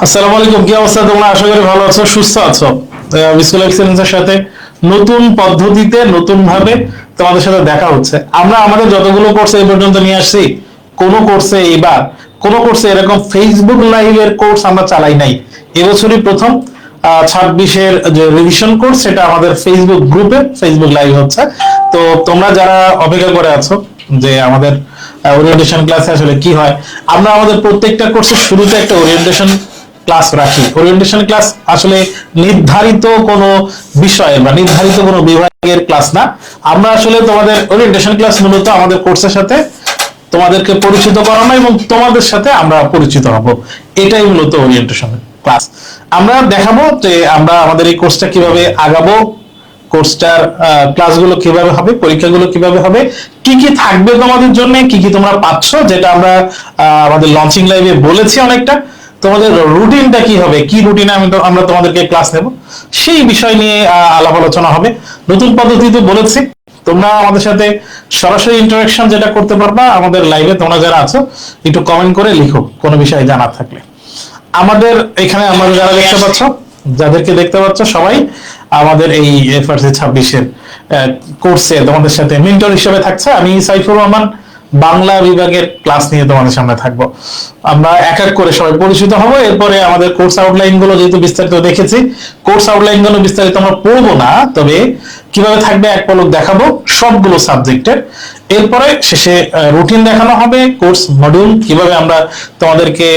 আসসালামু আলাইকুম, কি অবস্থা তোমরা? আশা করি ভালো আছো, সুস্থ আছো। স্কুল এক্সেলেন্সের সাথে নতুন পদ্ধতিতে নতুন ভাবে তোমাদের সাথে দেখা হচ্ছে। আমরা আমাদের যতগুলো কোর্স এই পর্যন্ত নিয়ে আসছি, কোন কোর্সে এরকম ফেসবুক লাইভের কোর্স আমরা চালাই নাই। এবছরই প্রথম 26-এর যে রিভিশন কোর্স, সেটা আমাদের ফেসবুক গ্রুপে ফেসবুক লাইভ হচ্ছে। তো তোমরা যারা অপেক্ষা করে আছো যে আমাদের ওরিয়েন্টেশন ক্লাসে আসলে কি হয়, আমরা আমাদের প্রত্যেকটা কোর্সের শুরুতে একটা ওরিয়েন্টেশন ক্লাস রাখি। ওরিয়েন্টেশন ক্লাস আসলে নির্ধারিত কোনো বিষয়ের বা নির্ধারিত কোনো বিভাগের ক্লাস না। আমরা আসলে তোমাদের ওরিয়েন্টেশন ক্লাস মূলত আমাদের কোর্সের সাথে তোমাদেরকে পরিচিত করানো এবং তোমাদের সাথে আমরা পরিচিত হব, এটাই মূলত ওরিয়েন্টেশন ক্লাস। আমরা দেখাবো যে আমরা আমাদের এই কোর্সটা কিভাবে আগাবো, কোর্সটার ক্লাসগুলো কিভাবে হবে, পরীক্ষাগুলো কিভাবে হবে, কি কি থাকবে তোমাদের জন্য, কি কি তোমরা পাচ্ছ, যেটা আমরা আমাদের লঞ্চিং লাইভে বলেছি অনেকটা। তোমাদের রুটিনটা কি হবে, কি রুটিনে আমরা তোমাদেরকে ক্লাস নেব, সেই বিষয় নিয়ে আলাপ আলোচনা হবে। নতুন পদ্ধতিতে বলেছি, তোমরা আমাদের সাথে সরাসরি ইন্টারাকশন যেটা করতে পারবা আমাদের লাইভে। তোমরা যারা আছো একটু কমেন্ট করে লিখো কোনো বিষয়ে জানার থাকলে। আমাদের এখানে আমরা যাদেরকে দেখতে পাচ্ছ সবাই আমাদের এই এফআরসি 26-এর কোর্সে তোমাদের সাথে মেন্টর হিসেবে থাকছে। আমি সাইফুর রহমান, বাংলা বিভাগের ক্লাস নিয়ে তোমাদের সামনে থাকবো। আমরা এক এক করে সবাই পরিচিত হব। এরপরে আমাদের কোর্স আউটলাইন গুলো যেহেতু বিস্তারিত দেখেছি, কোর্স আউটলাইন গুলো বিস্তারিত আমরা পড়বো না, তবে কিভাবে থাকবে এক পলক দেখাবো সবগুলো সাবজেক্টের। এরপরে শেষে রুটিন দেখানো হবে, কোর্স মডিউল কিভাবে আমরা তোমাদেরকে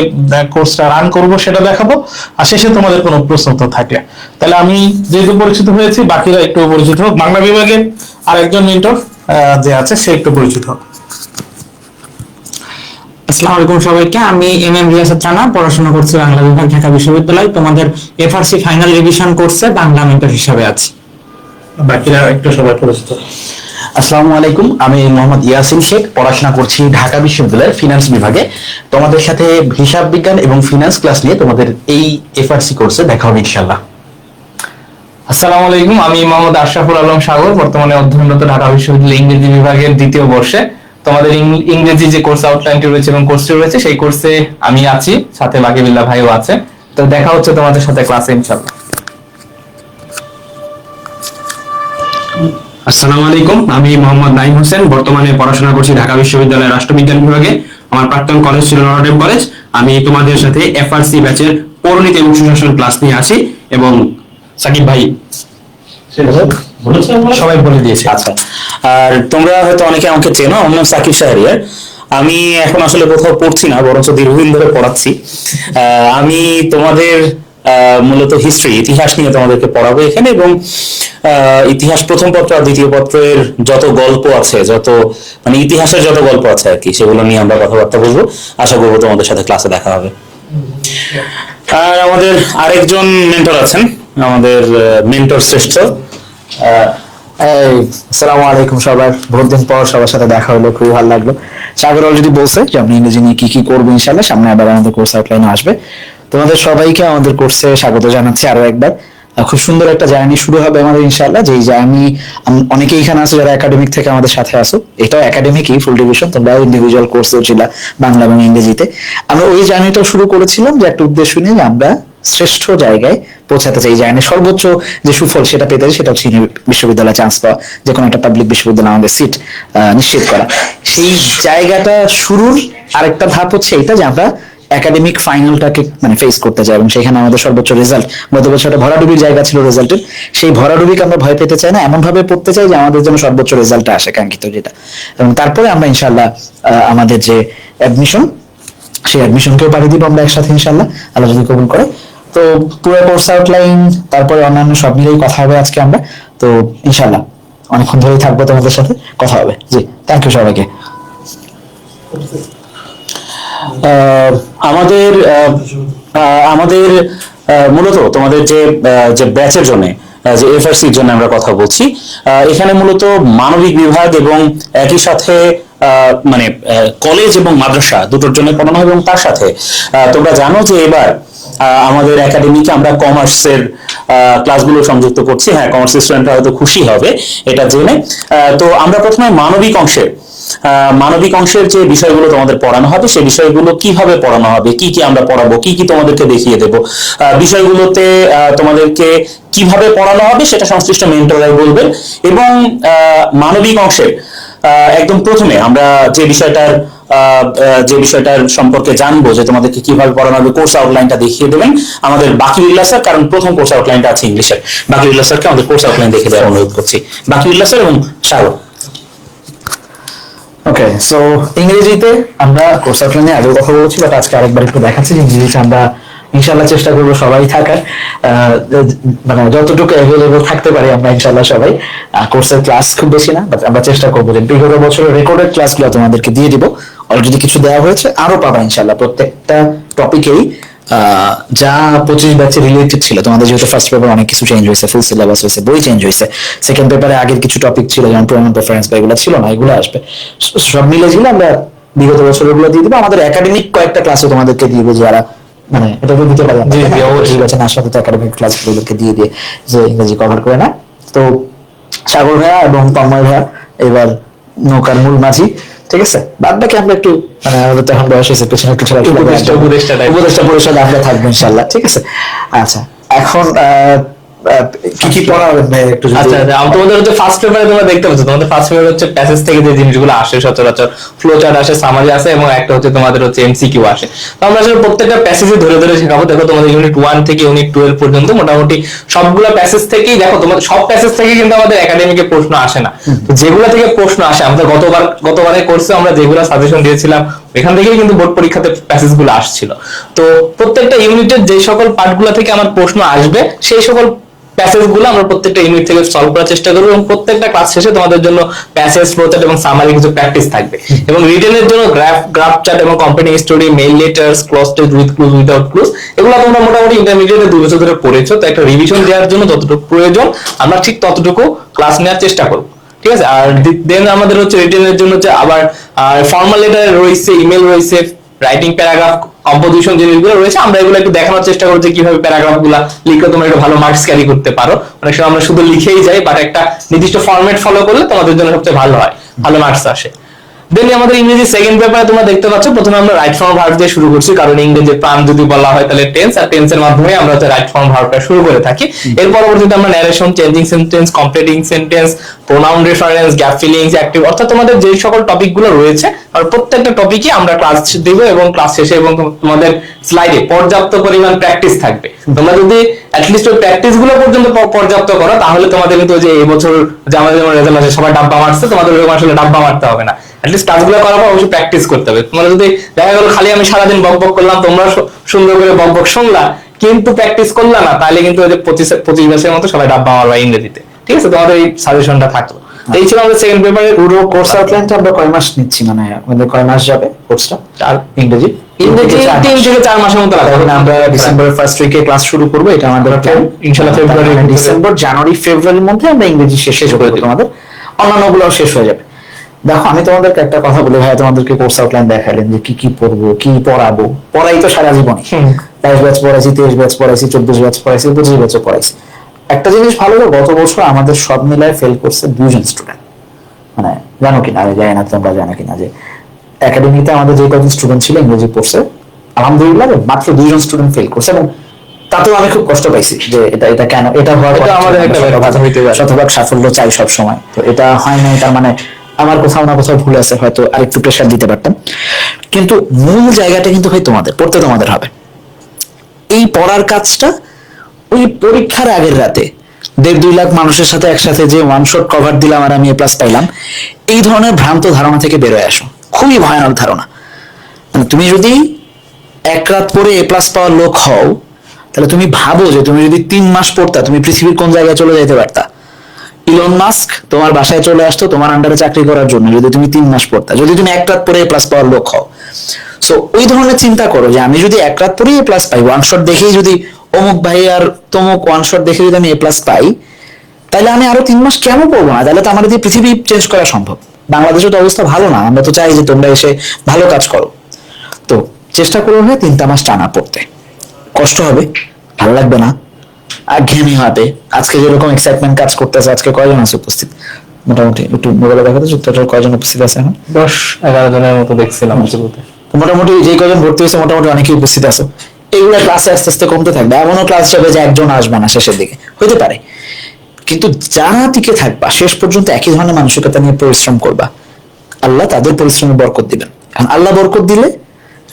কোর্সটা রান করব সেটা দেখাবো। আর শেষে তোমাদের কোনো প্রশ্ন তো থাকলে, তাহলে আমি যেহেতু পরিচিত হয়েছি, বাকিরা একটু পরিচিত হোক। বাংলা বিভাগের আরেকজন মেন্টর যে আছে সে একটু পরিচিত হোক। আসসালামু আলাইকুম সবাইকে। আমি এম রিয়াসাত রানা, পড়াশোনা করছি বাংলা বিভাগ, ঢাকা বিশ্ববিদ্যালয়। তোমাদের এফআরসি ফাইনাল রিভিশন কোর্সে বাংলা মেন্টর হিসেবে আছি। বাকিরা একটু সবাই পরিচিত। আসসালামু আলাইকুম, আমি মোহাম্মদ ইয়াসিন শেখ, পড়াশোনা করছি ঢাকা বিশ্ববিদ্যালয়ের ফিনান্স বিভাগে। তোমাদের সাথে হিসাব বিজ্ঞান এবং ফিনান্স ক্লাস নিয়ে তোমাদের এই এফআরসি কোর্সে দেখা হবে ইনশাআল্লাহ। আসসালামু আলাইকুম, আমি মোহাম্মদ আশরাফুল আলম সাগর, বর্তমানে অধ্যয়নরত ঢাকা বিশ্ববিদ্যালয়ের ইংরেজি বিভাগের দ্বিতীয় বর্ষে। তোমাদের ইংরেজি যে কোর্স আউটলাইনটি রয়েছে এবং কোর্সটি রয়েছে, সেই কোর্সে আমি আছি, সাথে বাকিবিল্লাহ ভাইও আছে। তো দেখা হচ্ছে তোমাদের সাথে ক্লাসে ইনশাআল্লাহ। আসসালামু আলাইকুম, আমি মোহাম্মদ নাইম হোসেন, বর্তমানে পড়াশোনা করছি ঢাকা বিশ্ববিদ্যালয়ের রাষ্ট্রবিজ্ঞান বিভাগে। আমার প্রাক্তন কলেজ ছিল নটরডেম কলেজ। আমি তোমাদের সাথে এফআরসি ব্যাচের পৌরনীতি এবং সুশাসন ক্লাস নিয়ে আসি, এবং সাকিব ভাই সবাই বলে দিয়েছে। আচ্ছা, আর তোমরা হয়তো অনেকে আমাকে চেনো, আমার নাম সাকিব শাহরিয়ার। আমি এখন আসলে কোথাও পড়ছি না, বরঞ্চ দীর্ঘদিন ধরে পড়াচ্ছি। আমি তোমাদের মূলত হিস্ট্রি, ইতিহাস নিয়ে তোমাদেরকে পড়াবো এখানে, এবং ইতিহাস প্রথম পত্র আর দ্বিতীয় পত্রের যত গল্প আছে, মানে ইতিহাসের যত গল্প আছে আর কি, সেগুলো নিয়ে আমরা কথাবার্তা বলবো। আশা করবো তোমাদের সাথে ক্লাসে দেখা হবে। আর আমাদের আরেকজন মেন্টর আছেন, আমাদের মেন্টর শ্রেষ্ঠ। আসসালামু আলাইকুম সবার, বহুত দিন পর সবার সাথে দেখা হলো, খুবই ভালো লাগলো। সাগর অলরেডি বলছে যে আপনি ইংরেজি নিয়ে কি কি করবো ইনশাআল্লাহ, সামনে আবার আমাদের কোর্স আউটলাইনে আসবে। তোমাদের সবাইকে আমাদের কোর্সে স্বাগত জানাচ্ছি আরো একবার। খুব সুন্দর একটা জার্নি শুরু হবে আমাদের ইনশাআল্লাহ। যেই জার্নি অনেকে এখানে আছে যারা একাডেমিক থেকে আমাদের সাথে আসো, এটাও একাডেমিকই ফুল ডিভিশন, তোমরা ইন্ডিভিজুয়াল কোর্সেও ছিল বাংলা এবং ইংরেজিতে। আমরা ওই জার্নিটাও শুরু করেছিলাম যে একটা উদ্দেশ্য নিয়ে, যে আমরা শ্রেষ্ঠ জায়গায় পৌঁছাতে চাই, জার্নি সর্বোচ্চ যে সুফল সেটা পেতে, সেটা হচ্ছে বিশ্ববিদ্যালয়ে চান্স পাওয়া, যে কোনো একটা পাবলিক বিশ্ববিদ্যালয়ে আমাদের সিট নিশ্চিত করা। সেই জায়গাটা শুরুর আরেকটা ধাপ হচ্ছে এটা, যে আমরা একাডেমিক ফাইনালটাকে মানে ফেস করতে চাই, এবং সেখানে আমাদের সর্বোচ্চ রেজাল্ট, গত বছর একটা ভরাডুবির জায়গা ছিল রেজাল্টের, সেই ভরাডুবিকে আমরা ভয় পেতে চাই না, এমন ভাবে পড়তে চাই যে আমাদের জন্য সর্বোচ্চ রেজাল্টটা আসে, কাঙ্ক্ষিত যেটা। এবং তারপরে আমরা ইনশাআল্লাহ আমাদের যে অ্যাডমিশন, সেই অ্যাডমিশনকেও পাড়ি দিব আমরা একসাথে ইনশাআল্লাহ, আল্লাহ যদি কবুল করে। তো পুরো কোর্স আউটলাইন, তারপরে অন্যান্য সব মিলেই কথা হবে আজকে আমরা। তো ইনশাআল্লাহ অনেকক্ষণ ধরেই থাকবো, তোমাদের সাথে কথা হবে। জি, থ্যাংক ইউ সবাইকে। আমাদের আমাদের মূলত তোমাদের যে ব্যাচের জন্য, যে এফআরসির জন্য আমরা কথা বলছি, এখানে মূলত মানবিক বিভাগ এবং একই সাথে মানে কলেজ এবং মাদ্রাসা দুটোর জন্য পড়ানো হয়। এবং তার সাথে তোমরা জানো যে এবার আমাদের একাডেমিকে আমরা কমার্সের ক্লাসগুলো সংযুক্ত করছি। হ্যাঁ, কমার্সের স্টুডেন্টরা হয়তো খুশি হবে এটা জেনে। তো আমরা প্রথমে মানবিক অংশের যে বিষয়গুলো তোমাদের পড়ানো হবে সেই বিষয়গুলো কিভাবে পড়ানো হবে, কি কি আমরা পড়াবো, কি কি তোমাদেরকে দেখিয়ে দেব, বিষয়গুলোতে তোমাদেরকে কিভাবে পড়ানো হবে সেটা সংশ্লিষ্ট মেন্টররাই বলবেন। এবং মানবিক অংশের একদম প্রথমে আমরা যে বিষয়টার সম্পর্কে জানবো যে তোমাদেরকে কিভাবে পড়ানো হবে, কোর্স আউটলাইনটা দেখিয়ে দেবেন আমাদের বাকিউল্লাহ স্যার, কারণ প্রথম কোর্স আউটলাইনটা আছে ইংলিশের। বাকিউল্লাহ স্যারকে আমাদের কোর্স আউটলাইন দেখে দেওয়ার অনুরোধ করছি। বাকিউল্লাহ স্যার এবং শাহরুখ। ওকে, সো ইংরেজিতে আমরা কোর্স আউটলাইনে আগেও কথা বলেছি, বাট আজকে আরেকবার একটু দেখাচ্ছি যে ইংরেজিতে আমরা ইনশাল্লাহ চেষ্টা করবো সবাই থাকার, মানে যতটুকু অ্যাভেলেবল থাকতে পারি আমরা ইনশাল্লাহ সবাই। কোর্সের ক্লাস খুব বেশি না, বাট আমরা চেষ্টা করবো যে বিগত বছরের রেকর্ডেড ক্লাসগুলো তোমাদেরকে দিয়ে দিব। অলরেডি কিছু দেওয়া হয়েছে, আরো পাবা ইনশাল্লাহ। প্রত্যেকটা টপিকেই যা 25 ব্যাচে রিলেটেড ছিল, তোমাদের যেহেতু ফার্স্ট পেপার অনেক কিছু চেঞ্জ হয়েছে, ফুল সিলেবাস হয়েছে, বই চেঞ্জ হয়েছে। সেকেন্ড পেপারে আগের কিছু টপিক ছিল যেমন প্রোনাউন প্রেফারেন্স বা এগুলো ছিল না, এগুলো আসবে। সব মিলে ঝিলে আমরা বিগত বছরের গুলো দিয়ে দিব। আমাদের একাডেমিক কয়েকটা ক্লাসে তোমাদেরকে দিয়ে দিব, যারা মানে এটা তো দিতে পারি নাশপাতি একাডেমিক ক্লাসগুলোকে দিয়ে যে ইংরেজি কভার করে না। তো সাগর ভাইয়া এবং তন্ময় ভাইয়া এবার নৌকার মূল মাঝি, ঠিক আছে। বাদ বাকি আমরা একটু মানে আমাদের তো এখন বয়স হয়েছে, পেছনে একটু উপদেষ্টা পরিষদ আমরা থাকবো ইনশাল্লাহ, ঠিক আছে। আচ্ছা, এখন কি কি পড়া হবে একটু আচ্ছা, তোমাদের হচ্ছে ফার্স্ট পেপারে তোমরা দেখতে পাচ্ছ, তোমাদের ফার্স্ট পেপার হচ্ছে প্যাসেজ থেকে যে জিনিসগুলো আসে সচরাচর, ফ্লো চার্ট আসে, সামারি আসে, এবং একটা হচ্ছে তোমাদের হচ্ছে এমসিকিউ আসে। তো আমরা আসলে প্রত্যেকটা প্যাসেজে ধরে ধরে শেখাবো। দেখো তোমাদের ইউনিট 1 থেকে ইউনিট 12 পর্যন্ত মোটামুটি সবগুলো প্যাসেজ থেকেই, দেখো তোমাদের সব প্যাসেজ থেকে কিন্তু আমাদের একাডেমিকে প্রশ্ন আসে না। তো যেগুলো থেকে প্রশ্ন আসে, আমাদের গতবারের কোর্সে আমরা যেগুলো সাজেশন দিয়েছিলাম এখান থেকেই কিন্তু বোর্ড পরীক্ষাতে প্যাসেজ গুলো আসছিল। তো প্রত্যেকটা ইউনিটের যে সকল পার্টগুলো থেকে আমার প্রশ্ন আসবে সেই সকল প্যাসেজ গুলো আমরা প্রত্যেকটা ইউনিট থেকে সলভ করার চেষ্টা করবো, এবং প্রত্যেকটা ক্লাস শেষে তোমাদের জন্য প্যাসেজ, ফ্লোচার্ট এবং সামারি কিছু প্র্যাকটিস থাকবে। এবং রিটেনের জন্য গ্রাফ চার্ট এবং competing story, mail letters, cloze test with clues, without clues, এগুলো তোমরা মোটামুটি ইন্টারমিডিয়েটে 2 বছর ধরে পড়েছো। তো একটা রিভিশন দেওয়ার জন্য যতটুকু প্রয়োজন আমরা ঠিক ততটুকু ক্লাস নেওয়ার চেষ্টা করবো, ঠিক আছে। আর দেন আমাদের হচ্ছে রিটেনের জন্য হচ্ছে আবার ফর্মাল লেটার রয়েছে, ইমেল রয়েছে, রাইটিং, প্যারাগ্রাফ, কম্পোজিশন জিনিসগুলো রয়েছে। আমরা এগুলো একটু দেখানোর চেষ্টা করছি কিভাবে প্যারাগ্রাফ গুলা লিখলে তোমরা একটু ভালো মার্কস ক্যারি করতে পারো। অনেক সময় আমরা শুধু লিখেই যাই, বাট একটা নির্দিষ্ট ফরম্যাট ফলো করলে তোমাদের জন্য সবচেয়ে ভালো হয়, ভালো মার্কস আসে। দেন আমাদের ইংরেজি সেকেন্ড পেপারে তোমরা দেখতে পাচ্ছ, প্রথমে আমরা রাইট ফর্ম ভার্ব দিয়ে শুরু করছি, কারণ ইংরেজি প্রাণ যদি বলা হয় তাহলে টেন্স, আর টেন্সের মাধ্যমে আমরা রাইট ফর্ম ভার্বটা শুরু করে থাকি। এর পরবর্তীতে আমরা narration, changing sentence, completing sentence, pronoun reference, gap feelings, active, অর্থাৎ তোমাদের যে সকল টপিকগুলো রয়েছে আর প্রত্যেকটা টপিকই আমরা ক্লাস দিব, এবং ক্লাস শেষে এবং তোমাদের স্লাইডে পর্যাপ্ত পরিমাণ প্র্যাকটিস থাকবে। তোমরা যদি অ্যাটলিস্ট ওই প্র্যাকটিস গুলো পর্যন্ত পর্যাপ্ত করো, তাহলে তোমাদের কিন্তু যে এই বছর যে আমাদের যেমন রেজাল্ট আছে সবাই ডাব্বা মারছে, তোমাদের ওরকম আসলে ডাব্বা মারতে হবে না। অ্যাটলিস্ট কাজগুলো করার পর অবশ্যই প্র্যাকটিস করতে হবে। তোমরা যদি দেখা গেল খালি আমি সারাদিন বক করলাম, তোমরা সুন্দর করে বক শুনলা কিন্তু প্র্যাকটিস করলা না, তাহলে কিন্তু ওই যে 25 ব্যাচের মতো সবাই ডাব্বা মারবা ইংরেজিতে, ঠিক আছে। তোমাদের এই সাজেশনটা থাকলো। এই ছিল আমাদের সেকেন্ড পেপারের পুরো কোর্স আউটলাইনটা আমরা কয় মাস নিচ্ছি, মানে আমাদের কয় মাস যাবে কোর্সটা? আর ইংরেজি 3 থেকে 4 মাসের মতো লাগবে। আমরা ডিসেম্বরের ফার্স্ট উইকে ক্লাস শুরু করবো, এটা আমাদের প্ল্যান। ইনশাআল্লাহ ফেব্রুয়ারি, ডিসেম্বর, জানুয়ারি, ফেব্রুয়ারির মধ্যে আমরা ইংরেজি শেষ করে দেবো, আমাদের অন্যান্যগুলো শেষ হয়ে যাবে। দেখো, আমি তোমাদেরকে একটা কথা বলি ভাই, তোমাদেরকে কোর্স আউটলাইন দেখালেন যে কি কি পড়বো, কি পড়াবো, পড়াই তো সারা জীবনে। 22 ব্যাচ পড়াইছি, 23 ব্যাচ পড়াইছি, 24 ব্যাচ পড়াইছি, 25 ব্যাচও পড়াইছি। একটা জিনিস ভালো, গত বছর আমাদের সব মিলায় ফেল করছে 2 জন স্টুডেন্ট। মানে জানো কিনা, আমি জানি না তোমরা জানো কিনা, যে একাডেমিতে আমাদের যে কজন স্টুডেন্ট ছিল ইংরেজি কোর্সে, আলহামদুলিল্লাহ মাত্র 2 জন স্টুডেন্ট ফেল করছে। এবং তাতেও আমি খুব কষ্ট পাইছি যে এটা কেন, এটা হওয়ার পর আমাদের একটা শতভাগ সাফল্য চাই সব সময়, তো এটা হয় না। তার মানে আমার কোথাও না কোথাও ভুল আছে, হয়তো আরেকটু প্রেশার দিতে পারতাম। কিন্তু মূল জায়গাটা কিন্তু হয় তোমাদের, পড়তে তোমাদের হবে। এই পড়ার কাজটা ওই পরীক্ষার আগের রাতে 1.5-2 লাখ মানুষের সাথে একসাথে যে ওয়ান শট কভার দিলাম আর আমি এ প্লাস পাইলাম, এই ধরনের ভ্রান্ত ধারণা থেকে বেরোয় আসো। খুবই ভয়ানক ধারণা। মানে তুমি যদি 1 রাত পরে এ প্লাস পাওয়ার লোক হও, তাহলে তুমি ভাবো যে তুমি যদি 3 মাস পড়তা, তুমি পৃথিবীর কোন জায়গায় চলে যেতে পারতা। ইলন মাস্ক তোমার বাসায় চলে আসতো তোমার আন্ডারে চাকরি করার জন্য, যদি তুমি 3 মাস পড়তা, যদি তুমি 1 রাত পরে এ প্লাস পাওয়ার লোক হও। সো ওই ধরনের চিন্তা করো যে আমি যদি 1 রাত পরে এ প্লাস পাই, ওয়ান শট দেখেই যদি অমুক ভাই আর তমুক ওয়ান শট দেখে যদি আমি এ প্লাস পাই, তাহলে আমি আরো 3 মাস কেন পড়বো না? তাহলে তো আমাদের দিয়ে পৃথিবী চেঞ্জ করা সম্ভব। বাংলাদেশের তো অবস্থা ভালো না, আমরা তো চাই যে তোমরা এসে ভালো কাজ করো। তো চেষ্টা করো 3টা মাস টানা পড়তে, কষ্ট হবে, ভালো লাগবে না, একঘেয়েমি হবে। আজকে যেরকম এক্সাইটমেন্ট কাজ করতেছে, আজকে কয়জন আছে উপস্থিত? মোটামুটি একটু মোবাইলে দেখাতে, টোটাল কয়জন উপস্থিত আছে এখন? 10-11 জনের মতো দেখছিলাম শুরুতে। মোটামুটি যে কয়জন ভর্তি হয়েছে মোটামুটি অনেকেই উপস্থিত আছে। এগুলো ক্লাসে আস্তে আস্তে কমতে থাকবে, এমনও ক্লাস যাবে যে একজন আসবে না শেষের দিকে, হইতে পারে। কিন্তু যারা টিকে থাকবা শেষ পর্যন্ত একই ধরনের মানসিকতা নিয়ে পরিশ্রম করবা, আল্লাহ তাদের পরিশ্রমে বরকত দিবেন। কারণ আল্লাহ বরকত দিলে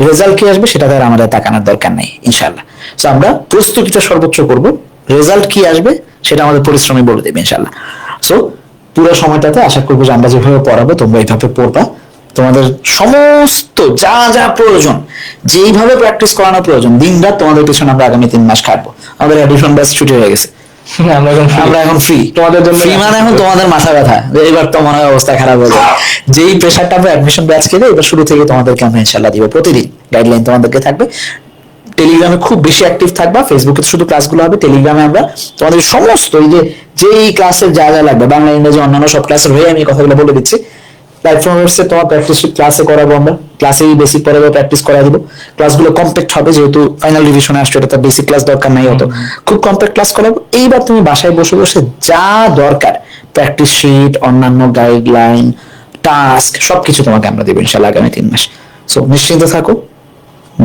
রেজাল্ট কি আসবে সেটা তার আমাদের তাকানোর দরকার নেই ইনশাআল্লাহ। তো আমরা প্রস্তুতিটা সর্বোচ্চ করব, রেজাল্ট কি আসবে সেটা আমাদের পরিশ্রমে বলে দেবে ইনশাআল্লাহ। সো পুরো সময়টাতে আশা করবো যে আমরা যেভাবে পড়াবো তোমরা এইভাবে পড়বা। তোমাদের সমস্ত যা যা প্রয়োজন, যেইভাবে প্র্যাকটিস করানো প্রয়োজন, দিন রাত তোমাদের পিছনে আমরা আগামী 3 মাস খাটবো। আমাদের অ্যাডিশন ব্যাচ ছুটি হয়ে গেছে, আমরা এখন ফ্রি। তোমাদের জন্য ফ্রি মানে এখন তোমাদের মাথা ব্যথা যে এবার তো মনে হয় অবস্থা খারাপ হয়ে যাবে। যেই প্রেশারটা আমরা অ্যাডমিশন ব্যাচ খেলে এবার শুরু থেকে তোমাদেরকে আমরা ইনশাআল্লাহ দিব, প্রতিদিন গাইডলাইন তোমাদেরকে থাকবে। টেলিগ্রামে খুব বেশি অ্যাক্টিভ থাকবা, ফেসবুকে শুধু ক্লাসগুলো হবে, টেলিগ্রামে আমরা তোমাদের সমস্ত এই যে যেই ক্লাসের যা যা লাগবে, বাংলা ইংরেজি অন্যান্য সব ক্লাসের হয়ে আমি কথাগুলো বলে দিচ্ছি। প্ল্যাটফর্মে তোমার প্র্যাকটিস ক্লাসে করাবো, আমরা ক্লাসেই বেসিক পড়াবো, প্র্যাকটিস করা দিব। ক্লাসগুলো কম্প্যাক্ট হবে, যেহেতু ফাইনাল রিভিশনে আসছে, এটা তার বেসিক ক্লাস দরকার নাই হতো, খুব কম্প্যাক্ট ক্লাস করাবো। এইবার তুমি বাসায় বসে বসে যা দরকার প্র্যাকটিস শিট, অন্যান্য গাইডলাইন, টাস্ক সবকিছু তোমাকে আমরা দেবো ইনশাআল্লাহ আগামী 3 মাস। সো নিশ্চিন্ত থাকো,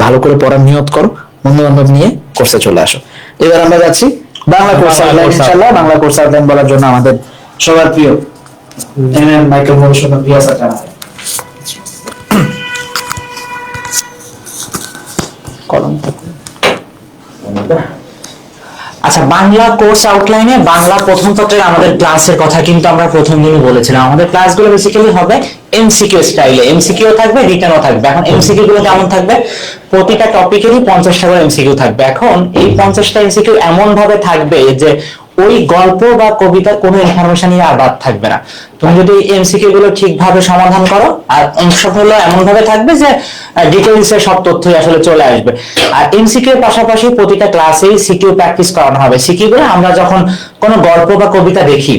ভালো করে পড়ার নিয়ত করো, বন্ধু বান্ধব নিয়ে কোর্সে চলে আসো। এবার আমরা যাচ্ছি বাংলা কোর্স আউটলাইন ইনশাআল্লাহ। বাংলা কোর্স আউটলাইন বলার জন্য আমাদের সবার প্রিয় মাইকেল মধুসূদন রিয়াজ স্যার। আচ্ছা, বাংলা কোর্স আউটলাইনে বাংলা প্রথম পত্রের আমাদের ক্লাসের কথা কিন্তু আমরা প্রথম দিনই বলেছিলাম। আমাদের ক্লাসগুলো বেসিক্যালি হবে এমসিকিউ স্টাইলে, এমসিকিউ থাকবে, রিটেনও থাকবে। এখন এমসিকিউ গুলো কেমন থাকবে? প্রতিটা টপিকেরই 50টা করে এমসিকিউ থাকবে। এখন এই 50টা এমসিকিউ এমন ভাবে থাকবে যে ওই গল্প বা কবিতার কোনো ইনফরমেশনই আর বাদ থাকবে না। তুমি যদি এমসিকিউ গুলো ঠিকভাবে সমাধান করো, আর অংশ হলো এমন ভাবে থাকবে যে ডিটেইলসে সব তথ্যই আসলে চলে আসবে। আর এমসিকিউ এর পাশাপাশি প্রতিটা ক্লাসেই সিকিউ প্র্যাকটিস করানো হবে। সিকিউ গুলো আমরা যখন কোনো গল্প বা কবিতা দেখি,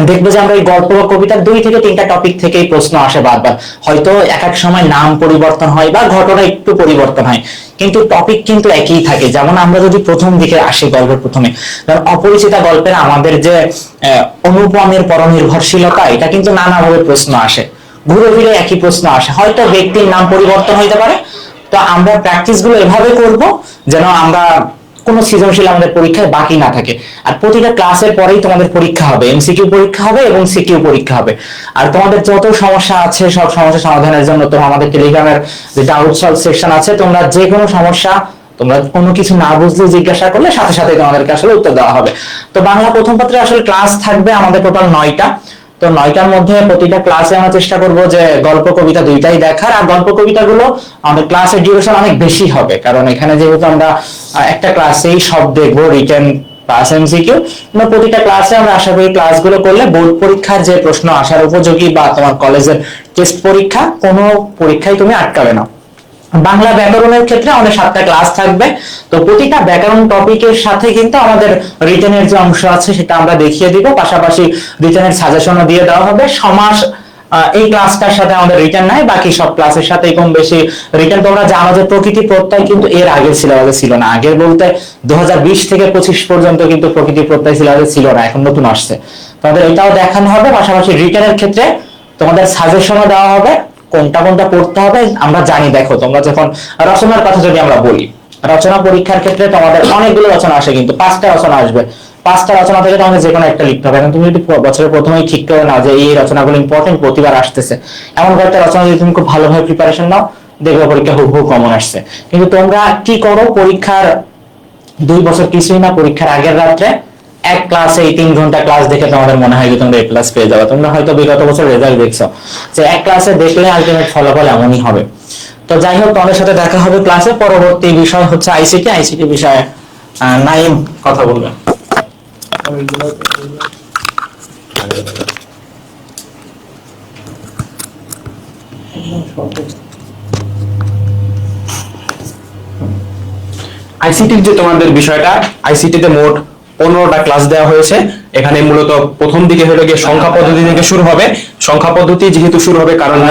দেখবো যে আমরা এই গল্প বা কবিতার 2 থেকে 3টা টপিক থেকেই প্রশ্ন আসে বারবার। হয়তো এক এক সময় নাম পরিবর্তন হয় বা ঘটনা একটু পরিবর্তন হয়, কিন্তু টপিক কিন্তু একই থাকে। যেমন আমরা যদি প্রথম দিকে আসি, গল্পের প্রথমে অপরিচিতা গল্পের আমাদের যে অনুপমের পরনির্ভরশীলতা, এটা কিন্তু নানাভাবে প্রশ্ন আসে, ঘুরে ফিরে একই প্রশ্ন আসে, হয়তো ব্যক্তির নাম পরিবর্তন হইতে পারে। তো আমরা প্র্যাকটিস গুলো এভাবে করব যেন আমরা কোনো সৃজনশীল আমাদের পরীক্ষায় বাকি না থাকে। আর প্রতিটা ক্লাসের পরেই তোমাদের পরীক্ষা হবে, এমসিকিউ পরীক্ষা হবে এবং সিকিউ পরীক্ষা হবে। আর তোমাদের যত সমস্যা আছে সব সমস্যা সমাধানের জন্য তোমরা আমাদের টেলিগ্রামের যে ডাউট সলভ সেকশন আছে, তোমরা যে কোনো সমস্যা, তোমরা কোনো কিছু না বুঝলে জিজ্ঞাসা করলে সাথে সাথে তোমাদেরকে আসলে উত্তর দেওয়া হবে। তো বাংলা প্রথম পত্রে আসলে ক্লাস থাকবে আমাদের টোটাল 9টা। তো 9টার মধ্যে প্রতিটা ক্লাসে আমরা চেষ্টা করব যে গল্প কবিতা দুইটাই দেখার। আর গল্প কবিতাগুলো আমাদের ক্লাসের ডিউরেশন অনেক বেশি হবে, কারণ এখানে যেহেতু আমরা একটা ক্লাসেই সব দেখবো, রিটেন প্লাস এমসিকিউ। প্রতিটা ক্লাসে আমরা আশা করি ক্লাসগুলো করলে বোর্ড পরীক্ষার যে প্রশ্ন আসার উপযোগী বা তোমার কলেজের টেস্ট পরীক্ষা, কোনো পরীক্ষায় তুমি আটকাবে না। বাংলা ব্যাকরণের ক্ষেত্রে আমাদের 7টা ক্লাস থাকবে। তো প্রতিটা ব্যাকরণ টপিকের সাথে কিন্তু আমাদের রিটেনের যে অংশ আছে সেটা আমরা দেখিয়ে দিব, পাশাপাশি রিটেনের সাজেশনও দিয়ে দেওয়া হবে। সমাস এই ক্লাসটার সাথে আমাদের রিটেন নাই, বাকি সব ক্লাসের সাথে কম বেশি রিটেন। তোমরা জানো যে প্রকৃতি প্রত্যয় কিন্তু এর আগের সিলেবাসে ছিল না। আগের বলতে 2020 থেকে 25 পর্যন্ত কিন্তু প্রকৃতি প্রত্যয় সিলেবাসে ছিল না, এখন নতুন আসছে। তোমাদের এটাও দেখানো হবে, পাশাপাশি রিটেনের ক্ষেত্রে তোমাদের সাজেশনও দেওয়া হবে, কোনটা কোনটা পড়তে হবে আমরা জানি। দেখো, তোমরা যখন রচনার কথা যদি আমরা বলি, রচনা পরীক্ষার ক্ষেত্রে তোমাদের অনেকগুলো রচনা আসে, কিন্তু 5টা রচনা আসবে। 5টা রচনা থেকে তোমাদের যে কোনো একটা লিখতে হবে। এখন তুমি যদি বছরের প্রথমেই ঠিক করে নাও যে এই রচনাগুলো ইম্পর্টেন্ট, প্রতিবার আসতেছে, এমন কয়েকটা রচনা যদি তুমি খুব ভালোভাবে প্রিপারেশন নাও, দেখবে পরীক্ষা হুবহু কমন আসছে। কিন্তু তোমরা কি করো, পরীক্ষার 2 বছর কিছুই না, পরীক্ষার আগের রাত্রে এক ক্লাসে 3 ঘন্টা ক্লাস দেখে তোমাদের মনে হয় যে তোমরা A+ পেয়ে যাবে। তোমরা হয়তো বিগত বছর রেজাল্ট দেখছো যে এক ক্লাসে দেখলে আলটিমেট ফলাফল এমনই হবে। তো যাই হোক, তোমাদের সাথে দেখা হবে ক্লাসে। পরবর্তী বিষয় হচ্ছে আইসিটি বিষয়ে নাইম কথা বলবে। আইসিটির যে তোমাদের বিষয়টা, আইসিটিতে মোট 15টা ক্লাস দেওয়া হয়েছে। এখানে মূলত প্রথম দিকে হলো গিয়ে সংখ্যা পদ্ধতি থেকে শুরু হবে। সংখ্যা পদ্ধতি যেহেতু শুরু হবে, কারণ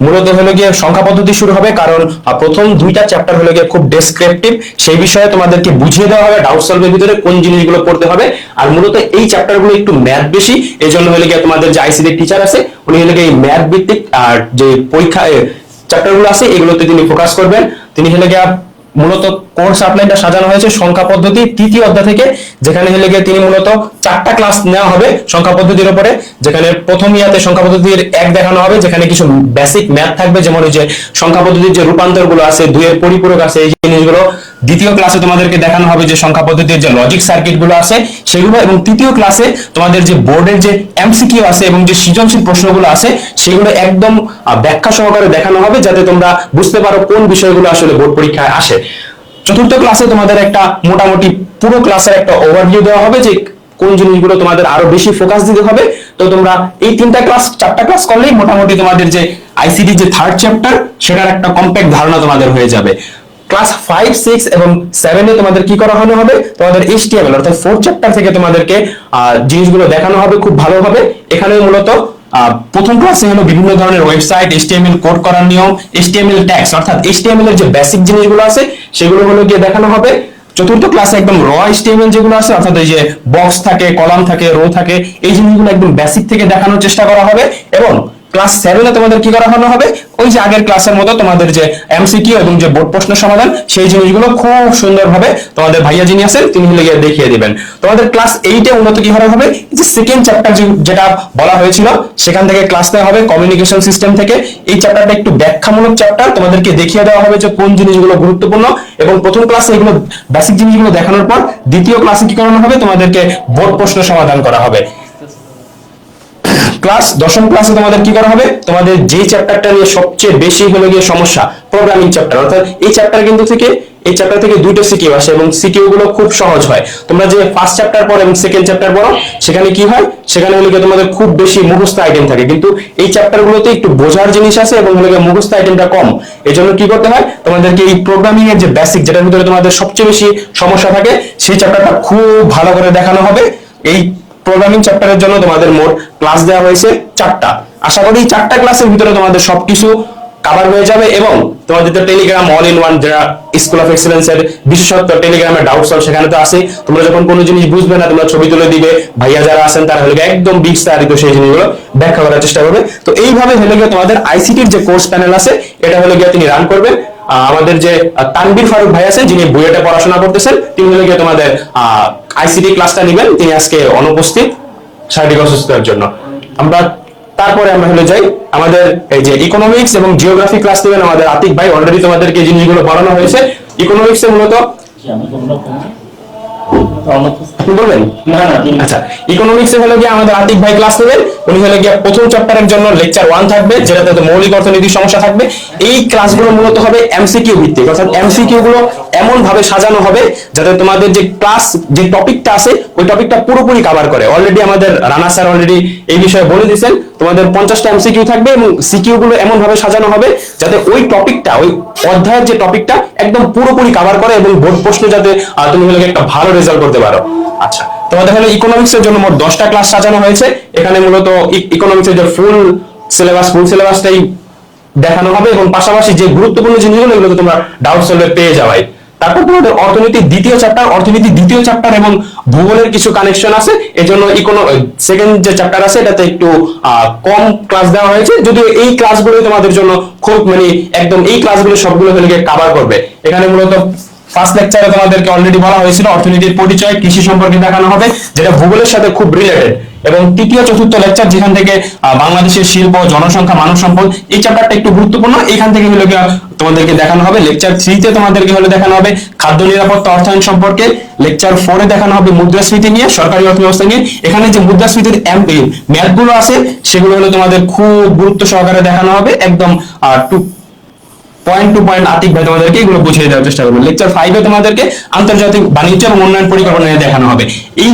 মূলত হলো গিয়ে সংখ্যা পদ্ধতি শুরু হবে, কারণ প্রথম দুইটা চ্যাপ্টার হলো গিয়ে খুব ডেসক্রিপটিভ, সেই বিষয়ে তোমাদেরকে বুঝিয়ে দেওয়া হবে ডাউট সলভের ভিতরে কোন জিনিসগুলো পড়তে হবে। আর মূলত এই চ্যাপ্টারগুলো একটু ম্যাথ বেশি, এই জন্য হলো গিয়ে তোমাদের যে আইসিটি টিচার আছে উনি হলো গিয়ে এই ম্যাথ ভিত্তিক আর যে পরীক্ষা চ্যাপ্টারগুলো আছে এগুলোতে তিনি ফোকাস করবেন। তিনি হলো গিয়ে মূলত কোর্স আউটলাইনটা সাজানো হয়েছে সংখ্যা পদ্ধতি তৃতীয় অধ্যায় থেকে, যেখানে হলে গিয়ে তিনি মূলত 4টা ক্লাস নেওয়া হবে সংখ্যা পদ্ধতির উপরে। যেখানে প্রথম ইয়াতে সংখ্যা পদ্ধতির 1 দেখানো হবে, যেখানে কিছু বেসিক ম্যাথ থাকবে, যেমন ওই যে সংখ্যা পদ্ধতির যে রূপান্তর গুলো আছে, 2 এর পরিপূরক আছে, এই জিনিসগুলো। দ্বিতীয় ক্লাসে তোমাদেরকে দেখানো হবে যে সংখ্যা পদ্ধতির যে লজিক সার্কিট গুলো আছে সেগুলো, এবং তৃতীয় ক্লাসে তোমাদের যে বোর্ডের যে এমসিকিউ আছে এবং যে সৃজনশীল প্রশ্নগুলো আছে সেগুলো একদম ব্যাখ্যা সহকারে দেখানো হবে, যাতে তোমরা বুঝতে পারো কোন বিষয়গুলো আসলে বোর্ড পরীক্ষায় আসে। চতুর্থ ক্লাসে তোমাদের একটা মোটামুটি পুরো ক্লাসের একটা ওভারভিউ দেওয়া হবে যে কোন জিনিসগুলো তোমাদের আরো বেশি ফোকাস দিতে হবে। তো তোমরা এই 4টা ক্লাস করলেই মোটামুটি তোমাদের যে আইসিটি যে 3rd চ্যাপ্টার সেটার একটা কমপ্যাক্ট ধারণা তোমাদের হয়ে যাবে। ক্লাস 5, 6 এবং 7 এ তোমাদের কি করানো হবে, তোমাদের HTML অর্থাৎ 4th চ্যাপ্টার থেকে তোমাদেরকে জিনিসগুলো দেখানো হবে খুব ভালোভাবে। এখানে মূলত প্রথম ক্লাসে হলো বিভিন্ন ধরনের ওয়েবসাইট, HTML কোড করার নিয়ম, HTML ট্যাগস অর্থাৎ HTML এর যে বেসিক জিনিসগুলো আছে সেগুলো হলো গিয়ে দেখানো হবে। চতুর্থ ক্লাসে একদম র HTML যেগুলো আছে অর্থাৎ এই যে বক্স থাকে, কলাম থাকে, রো থাকে, এই জিনিসগুলো একদম বেসিক থেকে দেখানোর চেষ্টা করা হবে। এবং ক্লাস 7 এ তোমাদের কি করানো হবে, ওই যে আগের ক্লাসের মতো তোমাদের যে এমসিকিউ এবং যে বোর্ড প্রশ্ন সমাধান সেই জিনিসগুলো খুব সুন্দরভাবে তোমাদের ভাইয়া যিনি আছেন তিনি হলে গিয়ে দেখিয়ে দিবেন। তোমাদের ক্লাস 8 এ উন্নত কি হবে, যে সেকেন্ড চ্যাপ্টার যেটা বলা হয়েছিল সেখান থেকে ক্লাস নেওয়া হবে কমিউনিকেশন সিস্টেম থেকে। এই চ্যাপ্টারটা একটু ব্যাখ্যামূলক চ্যাপ্টার, তোমাদেরকে দেখিয়ে দেওয়া হবে যে কোন জিনিসগুলো গুরুত্বপূর্ণ। এবং প্রথম ক্লাসে এগুলো বেসিক জিনিসগুলো দেখানোর পর দ্বিতীয় ক্লাসে কি করানো হবে, তোমাদেরকে বোর্ড প্রশ্ন সমাধান করা হবে। ক্লাস 10ম ক্লাসে তোমাদের কি করা হবে, তোমাদের যে চ্যাপ্টারটা নিয়ে সবচেয়ে বেশি হলো গিয়ে সমস্যা, প্রোগ্রামিং চ্যাপ্টার, অর্থাৎ এই চ্যাপ্টার এই চ্যাপ্টার থেকে 2টা সিকিউ আসে এবং সিকিউ গুলো খুব সহজ হয়। তোমরা যে ফার্স্ট চ্যাপ্টার পড়ো এবং সেকেন্ড চ্যাপ্টার পড়ো সেখানে কি হয়, সেখানে হলো গিয়ে তোমাদের খুব বেশি মুখস্থ আইটেম থাকে, কিন্তু এই চ্যাপ্টার গুলোতে একটু বোঝার জিনিস আছে এবং হলো গিয়ে মুখস্থ আইটেমটা কম। এজন্য কি করতে হয়, তোমাদেরকে এই প্রোগ্রামিং এর যে বেসিক, যেটার ভিতরে তোমাদের সবচেয়ে বেশি সমস্যা থাকে, সেই চ্যাপ্টারটা খুব ভালো করে দেখানো হবে। এই প্রোগ্রামিং চ্যাপ্টারের জন্য তোমাদের মোট ক্লাস দেওয়া হয়েছে 4টা। আশা করি 4টা ক্লাসের ভিতরে তোমাদের সবকিছু কভার হয়ে যাবে। এবং তোমাদের তো টেলিগ্রাম অল ইন ওয়ান, যারা স্কুল অফ এক্সেলেন্স এর বিশেষত্ব টেলিগ্রামে ডাউট সলভ সেখানে তো আছে। তোমরা যখন কোনো জিনিস বুঝবে না তোমরা ছবি তুলে দিবে, ভাইয়া যারা আছেন তারা হলে একদম বিস্তারিত সেই জিনিসগুলো ব্যাখ্যা করার চেষ্টা করবে। তো এইভাবে হলে গিয়ে তোমাদের আইসিটির যে কোর্স প্যানেল আছে এটা হলে গিয়ে তিনি রান করবেন। আমাদের যে তানভীর ফারুক ভাই আছেন যিনি বুয়েটে পড়াশোনা করতেছেন, তিনি হলে গিয়ে তোমাদের আইসিটি ক্লাসটা নেবেন। তিনি আজকে অনুপস্থিত শারীরিক অসুস্থতার জন্য। তারপরে আমরা হলে যাই আমাদের এই যে ইকোনমিক্স এবং জিওগ্রাফি ক্লাস নেবেন আমাদের আতিক ভাই। অলরেডি তোমাদেরকে এই জিনিসগুলো পড়ানো হয়েছে। ইকোনমিক্স এ মূলত কি বলবেন, আচ্ছা ইকোনমিক্স এ হলো গিয়ে আমাদের আতিক ভাই ক্লাস নেবেন। উনি হলো গিয়ে প্রথম চ্যাপ্টারের জন্য লেকচার 1 থাকবে, যেটাতে মৌলিক অর্থনীতির সমস্যা থাকবে। এই ক্লাসগুলো মূলত হবে এমসিকিউ ভিত্তিক, অর্থাৎ এমসিকিউ গুলো এমন ভাবে সাজানো হবে যাতে তোমাদের যে ক্লাস যে টপিকটা আছে ওই টপিকটা পুরোপুরি কভার করে। অলরেডি আমাদের রানা স্যার অলরেডি এই বিষয়ে বলে দিয়েছেন, তোমাদের 50টা এমসিকিউ থাকবে এবং সিকিউ গুলো এমন ভাবে সাজানো হবে যাতে ওই টপিকটা, ওই অধ্যায়ের যে টপিকটা একদম পুরোপুরি কভার করে এবং বোর্ড প্রশ্ন যাতে তুমি হলো একটা ভালো রেজাল্ট করতে পারো। আচ্ছা, তোমাদের হলো ইকোনমিক্স এর জন্য মোট 10টা ক্লাস সাজানো হয়েছে। এখানে মূলত ইকোনমিক্স এর যে ফুল সিলেবাসটাই দেখানো হবে এবং পাশাপাশি যে গুরুত্বপূর্ণ জিনিসগুলো এগুলো তোমরা ডাউট সলভে পেয়ে যাবে। তারপর তোমাদের অর্থনীতির দ্বিতীয় চ্যাপ্টার এবং ভূগোলের কিছু কানেকশন আছে, এজন্য সেকেন্ড যে চ্যাপ্টার আছে এটাতে একটু কম ক্লাস দেওয়া হয়েছে, যদিও এই ক্লাসগুলো তোমাদের জন্য খুব একদম এই ক্লাসগুলো সবগুলো হলে কভার করবে। এখানে মূলত ফার্স্ট লেকচারে তোমাদেরকে অলরেডি বলা হয়েছিল অর্থনীতির পরিচয়, কৃষি সম্পর্কে দেখানো হবে যেটা ভূগোলের সাথে খুব রিলেটেড। এবং তৃতীয় চতুর্থ লেকচার যেখান থেকে বাংলাদেশের শিল্প, জনসংখ্যা, মানব সম্পদ, এই চ্যাপ্টারটা একটু গুরুত্বপূর্ণ। এখান থেকে হলো তোমাদেরকে দেখানো হবে। লেকচার 3 তে তোমাদেরকে হলো দেখানো হবে খাদ্য নিরাপত্তা অর্থায়ন সম্পর্কে। লেকচার 4 এ দেখানো হবে মুদ্রাস্ফীতি নিয়ে, সরকারি অর্থব্যবস্থা নিয়ে। এখানে যে মুদ্রাস্ফীতির ম্যাথ গুলো আছে সেগুলো হলো তোমাদের খুব গুরুত্ব সহকারে দেখানো হবে, একদম পয়েন্ট টু পয়েন্ট আতিক ভাই তোমাদেরকে এগুলো বুঝিয়ে দেওয়ার চেষ্টা করবে। লেকচার 5 এ তোমাদেরকে আন্তর্জাতিক বাণিজ্য এবং উন্নয়ন পরিকল্পনা নিয়ে দেখানো হবে। এই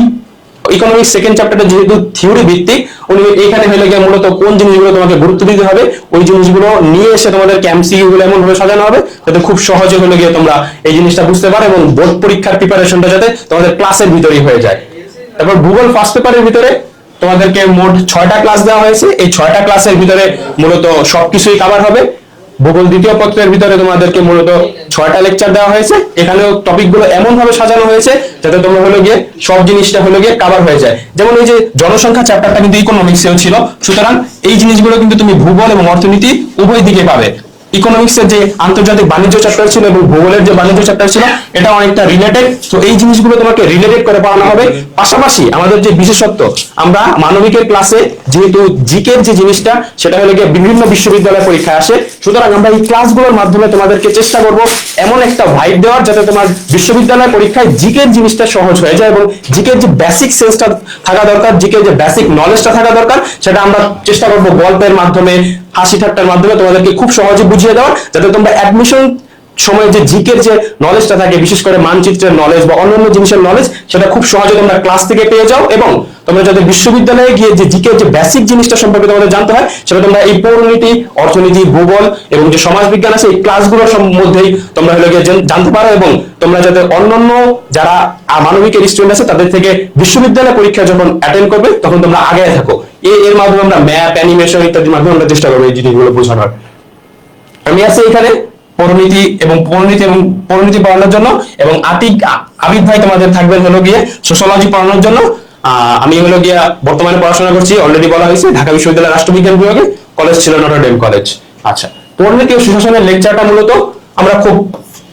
ইকোনমিক্স সেকেন্ড চ্যাপ্টারটা যেহেতু থিওরি ভিত্তিক, উনি এখানে হলে গিয়ে মূলত কোন জিনিসগুলো তোমাকে গুরুত্ব দিতে হবে ওই জিনিসগুলো নিয়ে এসে তোমাদেরকে এমসিকিউ গুলো এমন ভাবে সাজানো হবে যাতে খুব সহজে হলে গিয়ে তোমরা এই জিনিসটা বুঝতে পারো এবং বোর্ড পরীক্ষার প্রিপারেশনটা যাতে তোমাদের ক্লাসের ভিতরেই হয়ে যায়। তারপর ভূগোল ফার্স্ট পেপারের ভিতরে তোমাদেরকে মোট 6টা ক্লাস দেওয়া হয়েছে। এই 6টা ক্লাসের ভিতরে মূলত সবকিছুই কভার হবে। ভূগোল দ্বিতীয় পত্রের ভিতরে তোমাদেরকে মূলত 6টা লেকচার দেওয়া হয়েছে। এখানেও টপিকগুলো এমন ভাবে সাজানো হয়েছে যাতে তোমরা হলো গিয়ে সব জিনিসটা হলো গিয়ে কভার হয়ে যায়। যেমন এই যে জনসংখ্যা চ্যাপ্টারটা কিন্তু ইকোনমিক্সেও ছিল, সুতরাং এই জিনিসগুলো কিন্তু তুমি ভূগোল এবং অর্থনীতি উভয় দিকে পাবে। ইকোনমিক্সের যে আন্তর্জাতিক বাণিজ্য চ্যাপ্টার ছিল এবং ভূগোলের যে বাণিজ্য চ্যাপ্টার ছিল এটা অনেকটা রিলেটেড, তো এই জিনিসগুলো তোমাকে রিলেটেড করে পড়ানো হবে। পাশাপাশি আমাদের যে বিশেষত্ব, আমরা মানবিকের ক্লাসে যেহেতু জিকের যে জিনিসটা সেটা হলো গিয়ে বিভিন্ন বিশ্ববিদ্যালয় পরীক্ষায় আসে, সুতরাং আমরা এই ক্লাসগুলোর মাধ্যমে তোমাদেরকে চেষ্টা করব এমন একটা ভাইব দেওয়ার যাতে তোমার বিশ্ববিদ্যালয় পরীক্ষায় জিকের জিনিসটা সহজ হয়ে যায় এবং জিকের যে বেসিক সেন্সটা থাকা দরকার, জিকের যে বেসিক নলেজটা থাকা দরকার, সেটা আমরা চেষ্টা করব গল্পের মাধ্যমে, হাসি ঠাট্টার মাধ্যমে তোমাদেরকে খুব সহজে বুঝিয়ে দেওয়ার, যাতে তোমরা অ্যাডমিশন সময় যে জিকের যে নলেজটা থাকে, বিশেষ করে মানচিত্রের নলেজ বা অন্যান্য জিনিসের নলেজ, সেটা খুব সহজে তোমরা ক্লাস থেকে পেয়ে যাও এবং তোমরা যাতে বিশ্ববিদ্যালয়ে গিয়ে যে জিকের যে বেসিক জিনিসটা সম্পর্কে তোমাদের জানতে হয় সেটা তোমরা এই পৌরনীতি, অর্থনীতি, ভূগোল এবং যে সমাজ বিজ্ঞান আছে এই ক্লাসগুলোর মধ্যেই তোমরা হলো গিয়ে জানতে পারো এবং তোমরা যাতে অন্যান্য যারা মানবিকের স্টুডেন্ট আছে তাদের থেকে বিশ্ববিদ্যালয় পরীক্ষা যখন অ্যাটেন্ড করবে তখন তোমরা আগে থাকো। এর মাধ্যমে আমরা ম্যাপ, অ্যানিমেশন ইত্যাদির মাধ্যমে আমরা চেষ্টা করবো এই জিনিসগুলো বোঝানোর। আমি আছি এখানে পরিণীতি এবং পরিণীতি পড়ানোর জন্য, এবং আবিদ ভাই তোমাদের থাকবেন হলো গিয়ে সোশ্যোলজি পড়ানোর জন্য। আমি হলো গিয়ে বর্তমানে পড়াশোনা করছি, অলরেডি বলা হয়েছে, ঢাকা বিশ্ববিদ্যালয়ের রাষ্ট্রবিজ্ঞান বিভাগে, কলেজ ছিল নটর ডেম কলেজ। আচ্ছা, পরিণীতি ও সুশাসনের লেকচারটা মূলত আমরা খুব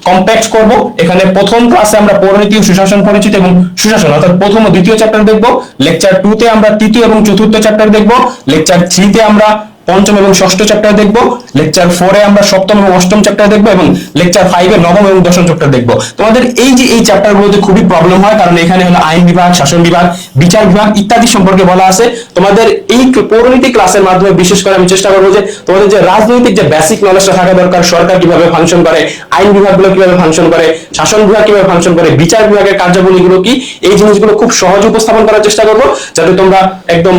কম্প্যাক্ট করব। এখানে প্রথম ক্লাসে আমরা পরিণীতি ও সুশাসন পরিচিতি এবং সুশাসন অর্থাৎ প্রথম ও দ্বিতীয় চ্যাপ্টার দেখব। লেকচার 2 তে আমরা তৃতীয় এবং চতুর্থ চ্যাপ্টার দেখব। লেকচার 3 তে আমরা পঞ্চম এবং ষষ্ঠ চ্যাপ্টার দেখব। লেকচার 4 এ আমরা সপ্তম এবং অষ্টম চ্যাপ্টার দেখব এবং লেকচার 5 এ নবম এবং দশম চ্যাপ্টার দেখব। তোমাদের এই যে এই চ্যাপ্টারগুলোতে খুবই প্রবলেম হয়, কারণ এখানে হলো আইন বিভাগ, শাসন বিভাগ, বিচার বিভাগ ইত্যাদি সম্পর্কে বলা আছে। তোমাদের এই পৌরনীতি ক্লাসের মাধ্যমে বিশেষ করে আমি চেষ্টা করবো যে তোমাদের যে রাজনৈতিক যে বেসিক নলেজটা থাকা দরকার, সরকার কিভাবে ফাংশন করে, আইন বিভাগগুলো কিভাবে ফাংশন করে, শাসন বিভাগ কিভাবে ফাংশন করে, বিচার বিভাগের কার্যাবলীগুলো কি, এই জিনিসগুলো খুব সহজে উপস্থাপন করার চেষ্টা করবো যাতে তোমরা একদম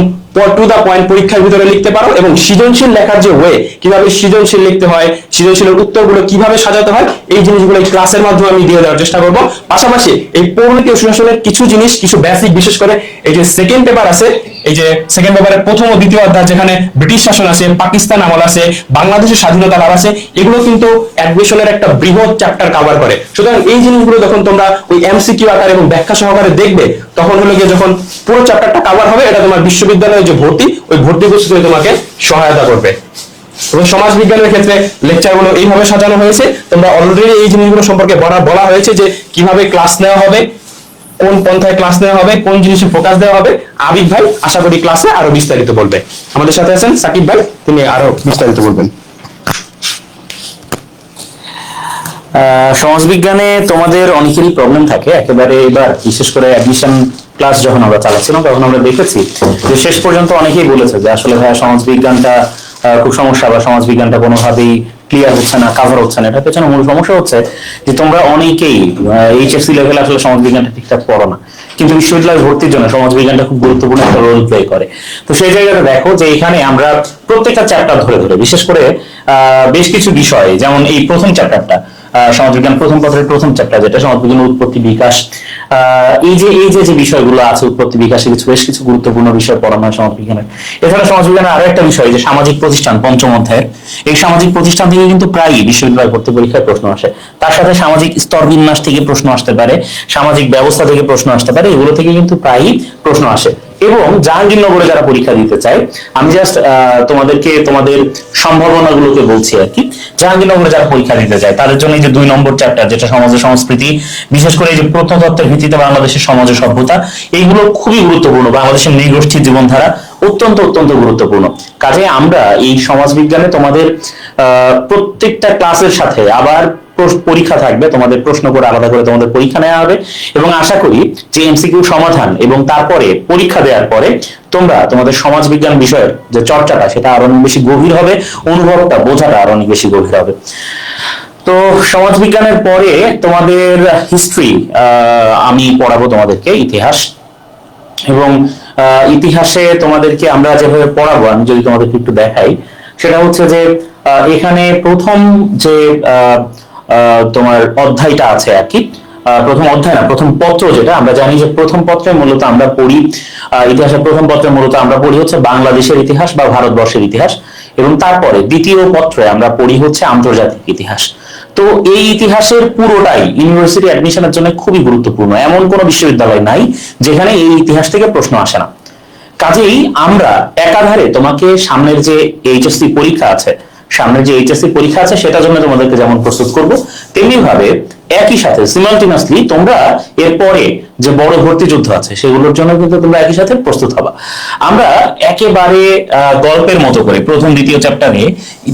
টু দা পয়েন্ট পরীক্ষার ভিতরে লিখতে পারো। এবং সৃজনশীল লেখার যে ওয়ে, কিভাবে সৃজনশীল লিখতে হয়, সৃজনশীলের উত্তরগুলো কিভাবে সাজাতে হয়, এই জিনিসগুলো এই ক্লাসের মাধ্যমে আমি দিয়ে দেওয়ার চেষ্টা করব। পাশাপাশি এই পৌরনীতি ও সুশাসনের কিছু জিনিস, কিছু বেসিক, বিশেষ করে এই যে সেকেন্ড পেপার আছে, এই যে সেকেন্ড পেপারের প্রথম ও দ্বিতীয় অধ্যায় যেখানে ব্রিটিশ শাসন আছে, পাকিস্তান আমল আছে, বাংলাদেশের স্বাধীনতা লাভ আছে, এগুলো কিন্তু অ্যাডমিশনের একটা বৃহৎ চ্যাপ্টার কভার করে। সুতরাং এই জিনিসগুলো যখন তোমরা ওই এমসিকিউ আকার এবং ব্যাখ্যা সহকারে দেখবে, তখন হলো গিয়ে যখন পুরো চ্যাপ্টারটা কভার হবে, এটা তোমার বিশ্ববিদ্যালয়ের যে ভর্তি, ওই ভর্তি প্রস্তুতিতে তোমাকে সহায়তা করবে। এবং সমাজ বিজ্ঞানের ক্ষেত্রে লেকচারগুলো এইভাবে সাজানো হয়েছে। তোমরা অলরেডি এই জিনিসগুলো সম্পর্কে বলা হয়েছে যে কিভাবে ক্লাস নেওয়া হবে, কোন পন্থায় ক্লাস নেওয়া হবে, কোন জিনিসে ফোকাস দেওয়া হবে। আবিদ ভাই আশা করি ক্লাসে আরো বিস্তারিত বলবে। আমাদের সাথে আছেন সাকিব ভাই, তিনি আরো বিস্তারিত বলবেন। সমাজবিজ্ঞানে তোমাদের অনেকেরই প্রবলেম থাকে একেবারে। এবার বিশেষ করে অ্যাডমিশন ক্লাস যখন আমরা চালাচ্ছিলাম তখন আমরা দেখেছি যে শেষ পর্যন্ত অনেকেই বলেছে যে আসলে ভাইয়া সমাজবিজ্ঞানটা খুব সমস্যা, বা সমাজবিজ্ঞানটা কোনোভাবেই ক্লিয়ার হচ্ছে না, কাভার হচ্ছে না। এটার পেছনে মূল সমস্যা হচ্ছে যে তোমরা অনেকেই এইচএসসি লেভেলে আসলে সমাজবিজ্ঞানটা ঠিকঠাক পড়ো না, কিন্তু বিশ্ববিদ্যালয় ভর্তির জন্য সমাজবিজ্ঞানটা খুব গুরুত্বপূর্ণ একটা রোল প্লে করে। তো সেই জায়গাটা দেখো যে এখানে আমরা প্রত্যেকটা চ্যাপ্টার ধরে ধরে, বিশেষ করে বেশ কিছু বিষয়, যেমন এই প্রথম চ্যাপ্টারটা সমাজবিজ্ঞান প্রথম পত্রের প্রথম চ্যাপ্টার, যেটা সমাজবিজ্ঞানের উৎপত্তি বিকাশ, এই যে বিষয়গুলো আছে উৎপত্তি বিকাশে বেশ কিছু গুরুত্বপূর্ণ বিষয় পড়ানো হয় সমাজবিজ্ঞানের। এছাড়া সমাজবিজ্ঞানের আরো একটা বিষয় যে সামাজিক প্রতিষ্ঠান, পঞ্চম অধ্যায়ের এই সামাজিক প্রতিষ্ঠান থেকে কিন্তু প্রায়ই বিশ্ববিদ্যালয় ভর্তি পরীক্ষায় প্রশ্ন আসে। তার সাথে সামাজিক স্তর বিন্যাস থেকে প্রশ্ন আসতে পারে, সামাজিক ব্যবস্থা থেকে প্রশ্ন আসতে পারে, এগুলো থেকে কিন্তু প্রায়ই প্রশ্ন আসে। এবং জাহাঙ্গীরনগরে যারা পরীক্ষা দিতে চায়, আমি জাস্ট তোমাদেরকে তোমাদের সম্ভাবনাগুলোকে বলছি আর কি। জাহাঙ্গীরনগরে যারা পরীক্ষা দিতে চায় তাদের জন্য এই যে 2 নম্বর চ্যাপ্টার, যেটা সমাজ ও সংস্কৃতি, বিশেষ করে এই যে প্রত্নতত্ত্বের ভিত্তিতে বাংলাদেশের সমাজ ও সভ্যতা, এইগুলো খুবই গুরুত্বপূর্ণ। বাংলাদেশের নৃগোষ্ঠীর জীবনধারা অত্যন্ত গুরুত্বপূর্ণ। কাজে আমরা এই সমাজবিজ্ঞানে তোমাদের প্রত্যেকটা ক্লাসের সাথে আবার পরীক্ষা থাকবে, তোমাদের প্রশ্ন করে আলাদা করে তোমাদের পরীক্ষা নেওয়া হবে। এবং আশা করি যে এমসিকিউ সমাধান এবং তারপরে পরীক্ষা দেওয়ার পরে তোমরা তোমাদের সমাজবিজ্ঞান বিষয়ের যে চর্চাটা সেটা আরো অনেক বেশি গভীর হবে, অনুভবটা, বোঝাটা আরো অনেক বেশি গভীর হবে। তো সমাজবিজ্ঞানের পরে তোমাদের হিস্ট্রি আমি পড়াবো তোমাদেরকে, ইতিহাস। এবং ইতিহাসে তোমাদেরকে আমরা যেভাবে পড়াবো, আমি যদি তোমাদেরকে একটু দেখাই, সেটা হচ্ছে যে এখানে প্রথম যে তোমার অধ্যায়টা আছে আর কি, প্রথম অধ্যায় না, প্রথম পত্র যেটা আমরা জানি যে প্রথম পত্রে মূলত আমরা পড়ি ইতিহাসের প্রথম পত্রে মূলত আমরা পড়ি হচ্ছে বাংলাদেশের ইতিহাস বা ভারতবর্ষের ইতিহাস, এবং তারপরে দ্বিতীয় পত্রে আমরা পড়ি হচ্ছে আন্তর্জাতিক ইতিহাস। তো এই ইতিহাসের পুরোটাই ইউনিভার্সিটি অ্যাডমিশনের জন্য খুবই গুরুত্বপূর্ণ। এমন কোনো বিশ্ববিদ্যালয় নাই যেখানে এই ইতিহাস থেকে প্রশ্ন আসে না। কাজেই আমরা একাধারে তোমাকে সামনের যে এইচএসসি পরীক্ষা আছে, সেটার জন্য তোমাদেরকে যেমন প্রস্তুত করব, তেমনি ভাবে একই সাথে সিমালটেনিয়াসলি তোমরা এরপরে যে বড় ভর্তি যুদ্ধ আছে সেগুলোর জন্য কিন্তু তোমরা একই সাথে প্রস্তুত হবা। আমরা একেবারে গল্পের মতো করে প্রথম দ্বিতীয় চ্যাপ্টারে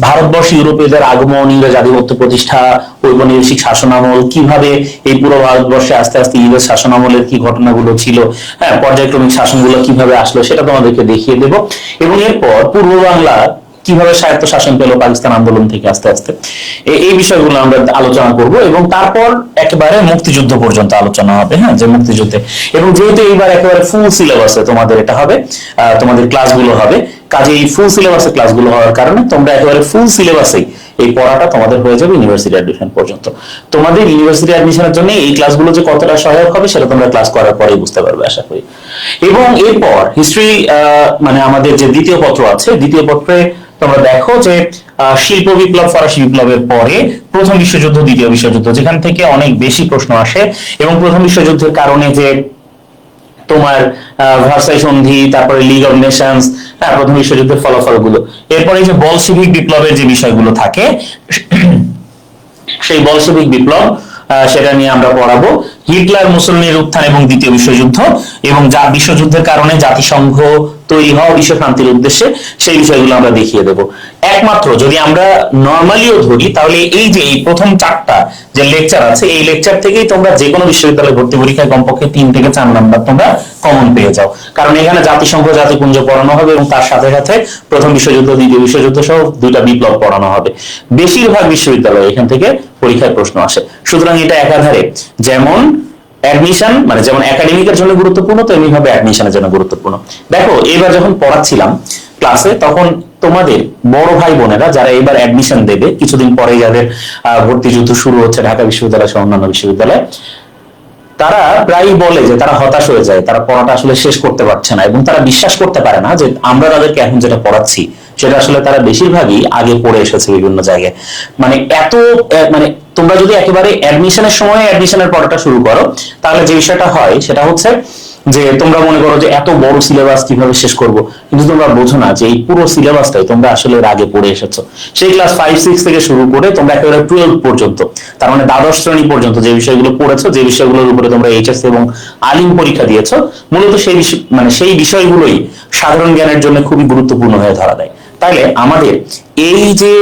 ভারতবর্ষ ইউরোপীয়দের আগমন, ইংরেজ আধিপত্য প্রতিষ্ঠা, ঔপনিবেশিক শাসনামল, কিভাবে এই পুরো ভারতবর্ষে আস্তে আস্তে ইংরেজ শাসনামলের কি ঘটনাগুলো ছিল, হ্যাঁ, পর্যায়ক্রমিক শাসনগুলো কিভাবে আসলো সেটা তোমাদেরকে দেখিয়ে দেব। এবং এরপর পূর্ব বাংলা কিভাবে স্বায়ত্ত শাসন পেল পাকিস্তান আন্দোলন থেকে আস্তে আস্তে, এই বিষয়গুলো আমরা আলোচনা করব। এবং তারপর একেবারে মুক্তিযুদ্ধ পর্যন্ত আলোচনা হবে, হ্যাঁ, যে মুক্তিযুদ্ধে। এবং যেহেতু এইবার একেবারে ফুল সিলেবাসে তোমাদের এটা হবে, তোমাদের ক্লাসগুলো হবে, কাজে এই ফুল সিলেবাসে ক্লাসগুলো হওয়ার কারণে তোমরা একেবারে ফুল সিলেবাসেই এই পড়াটা তোমাদের হয়ে যাবে ইউনিভার্সিটি অ্যাডমিশন পর্যন্ত। তোমাদের ইউনিভার্সিটি অ্যাডমিশনের জন্য এই ক্লাসগুলো যে কতটা সহায়ক হবে সেটা তোমরা ক্লাস করার পরেই বুঝতে পারবে আশা করি। এবং এরপর হিস্ট্রি, মানে আমাদের যে দ্বিতীয় পত্র আছে, দ্বিতীয় পত্রে তোমরা দেখো যে শিল্প বিপ্লব, ফরাসি বিপ্লবের পরে প্রথম বিশ্বযুদ্ধ, দ্বিতীয় বিশ্বযুদ্ধ, যেখান থেকে অনেক বেশি প্রশ্ন আসে। এবং প্রথম বিশ্বযুদ্ধের কারণে যে তোমার ভার্সাই সন্ধি, তারপরে লিগ অফ নেশনস, প্রথম বিশ্বযুদ্ধের ফলাফলগুলো, এরপরে যে বলশেভিক বিপ্লবের যে বিষয়গুলো থাকে, সেই বলশেভিক বিপ্লব সেটা নিয়ে আমরা পড়াবো। হিটলার মুসলিনের উত্থান এবং দ্বিতীয় বিশ্বযুদ্ধ, এবং যা বিশ্বযুদ্ধের কারণে জাতিসংঘ তৈরি হওয়া বিশ্ব শান্তির উদ্দেশ্যে, সেই বিষয়গুলো আমরা দেখিয়ে দেব। একমাত্র যদি আমরা নর্মালিও ধরি তাহলে এই যে এই প্রথম 4টা যে লেকচার আছে, এই লেকচার থেকেই তোমরা যে কোনো বিশ্ববিদ্যালয়ে ভর্তি পরীক্ষায় কমপক্ষে 3 থেকে 4 নাম্বার তোমরা কমন পেয়ে যাও, কারণ এখানে জাতিসংঘ, জাতিপুঞ্জ পড়ানো হবে এবং তার সাথে সাথে প্রথম বিশ্বযুদ্ধ, দ্বিতীয় বিশ্বযুদ্ধ সহ 2টা বিপ্লব পড়ানো হবে। বেশিরভাগ বিশ্ববিদ্যালয় এখান থেকে পরীক্ষায় প্রশ্ন আসে। সুতরাং এটা একাধারে যেমন অ্যাডমিশন, মানে যেমন একাডেমিকের জন্য গুরুত্বপূর্ণ, তেমনি ভাবে অ্যাডমিশনের জন্য গুরুত্বপূর্ণ। দেখো, এবার যখন পড়াচ্ছিলাম ক্লাসে, তখন তোমাদের বড় ভাই বোনেরা যারা এবার অ্যাডমিশন দেবে, কিছুদিন পরে যাদের ভর্তি যুদ্ধ শুরু হচ্ছে ঢাকা বিশ্ববিদ্যালয় সহ অন্যান্য বিশ্ববিদ্যালয়, তারা প্রায়ই বলে যে তারা হতাশ হয়ে যায়, তারা পড়াটা আসলে শেষ করতে পারছে না, এবং তারা বিশ্বাস করতে পারে না যে আমরা তাদেরকে এখন যেটা পড়াচ্ছি সেটা আসলে তারা বেশিরভাগই আগে পড়ে এসেছে বিভিন্ন জায়গায়। মানে এত, মানে তোমরা যদি একেবারে অ্যাডমিশনের সময় অ্যাডমিশনের পড়াটা শুরু করো, তাহলে যে বিষয়টা হয় সেটা হচ্ছে যে তোমরা মনে করো যে এত বড় সিলেবাস কিভাবে শেষ করব, কিন্তু তোমরা বোঝো না যে এই পুরো সিলেবাসটাই তোমরা আসলে এর আগে পড়ে এসেছো। সেই ক্লাস 5-6 থেকে শুরু করে তোমরা একেবারে 12 পর্যন্ত, তার মানে দ্বাদশ শ্রেণী পর্যন্ত যে বিষয়গুলো পড়েছো, যে বিষয়গুলোর উপরে তোমরা এইচএসসি এবং আলিম পরীক্ষা দিয়েছো, মূলত সেই বিষয়গুলোই সাধারণ জ্ঞানের জন্য খুবই গুরুত্বপূর্ণ হয়ে ধরা দেয়। তাইলে আমাদের এই যে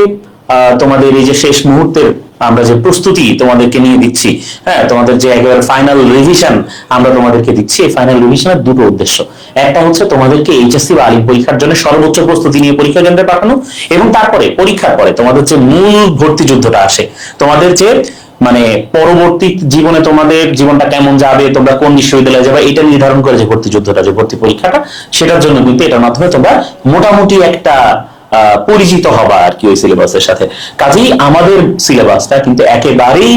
তোমাদের এই যে শেষ মুহূর্তের আমরা যে প্রস্তুতি তোমাদেরকে নিয়ে দিচ্ছি, হ্যাঁ, তোমাদের যে একেবারে ফাইনাল রিভিশন আমরা তোমাদেরকে দিচ্ছি, এই ফাইনাল রিভিশনের 2টো উদ্দেশ্য। একটা হচ্ছে তোমাদেরকে এইচএসসি বা আলিম পরীক্ষার জন্য সর্বোচ্চ প্রস্তুতি নিয়ে পরীক্ষা কেন্দ্রে পাঠানো, এবং তারপরে পরীক্ষার পরে তোমাদের যে মূল ভর্তি যুদ্ধটা আসে, তোমাদের যে মানে পরবর্তী জীবনে তোমাদের জীবনটা কেমন যাবে, তোমরা কোন বিশ্ববিদ্যালয়ে যাবে, এটা নির্ধারণ করে যে ভর্তি যুদ্ধটা, যে ভর্তি পরীক্ষাটা, সেটার জন্য কিন্তু এটার মাধ্যমে তোমরা মোটামুটি একটা পরিচিত হবা আর কি ওই সিলেবাসের সাথে। কাজেই আমাদের সিলেবাসটা কিন্তু একেবারেই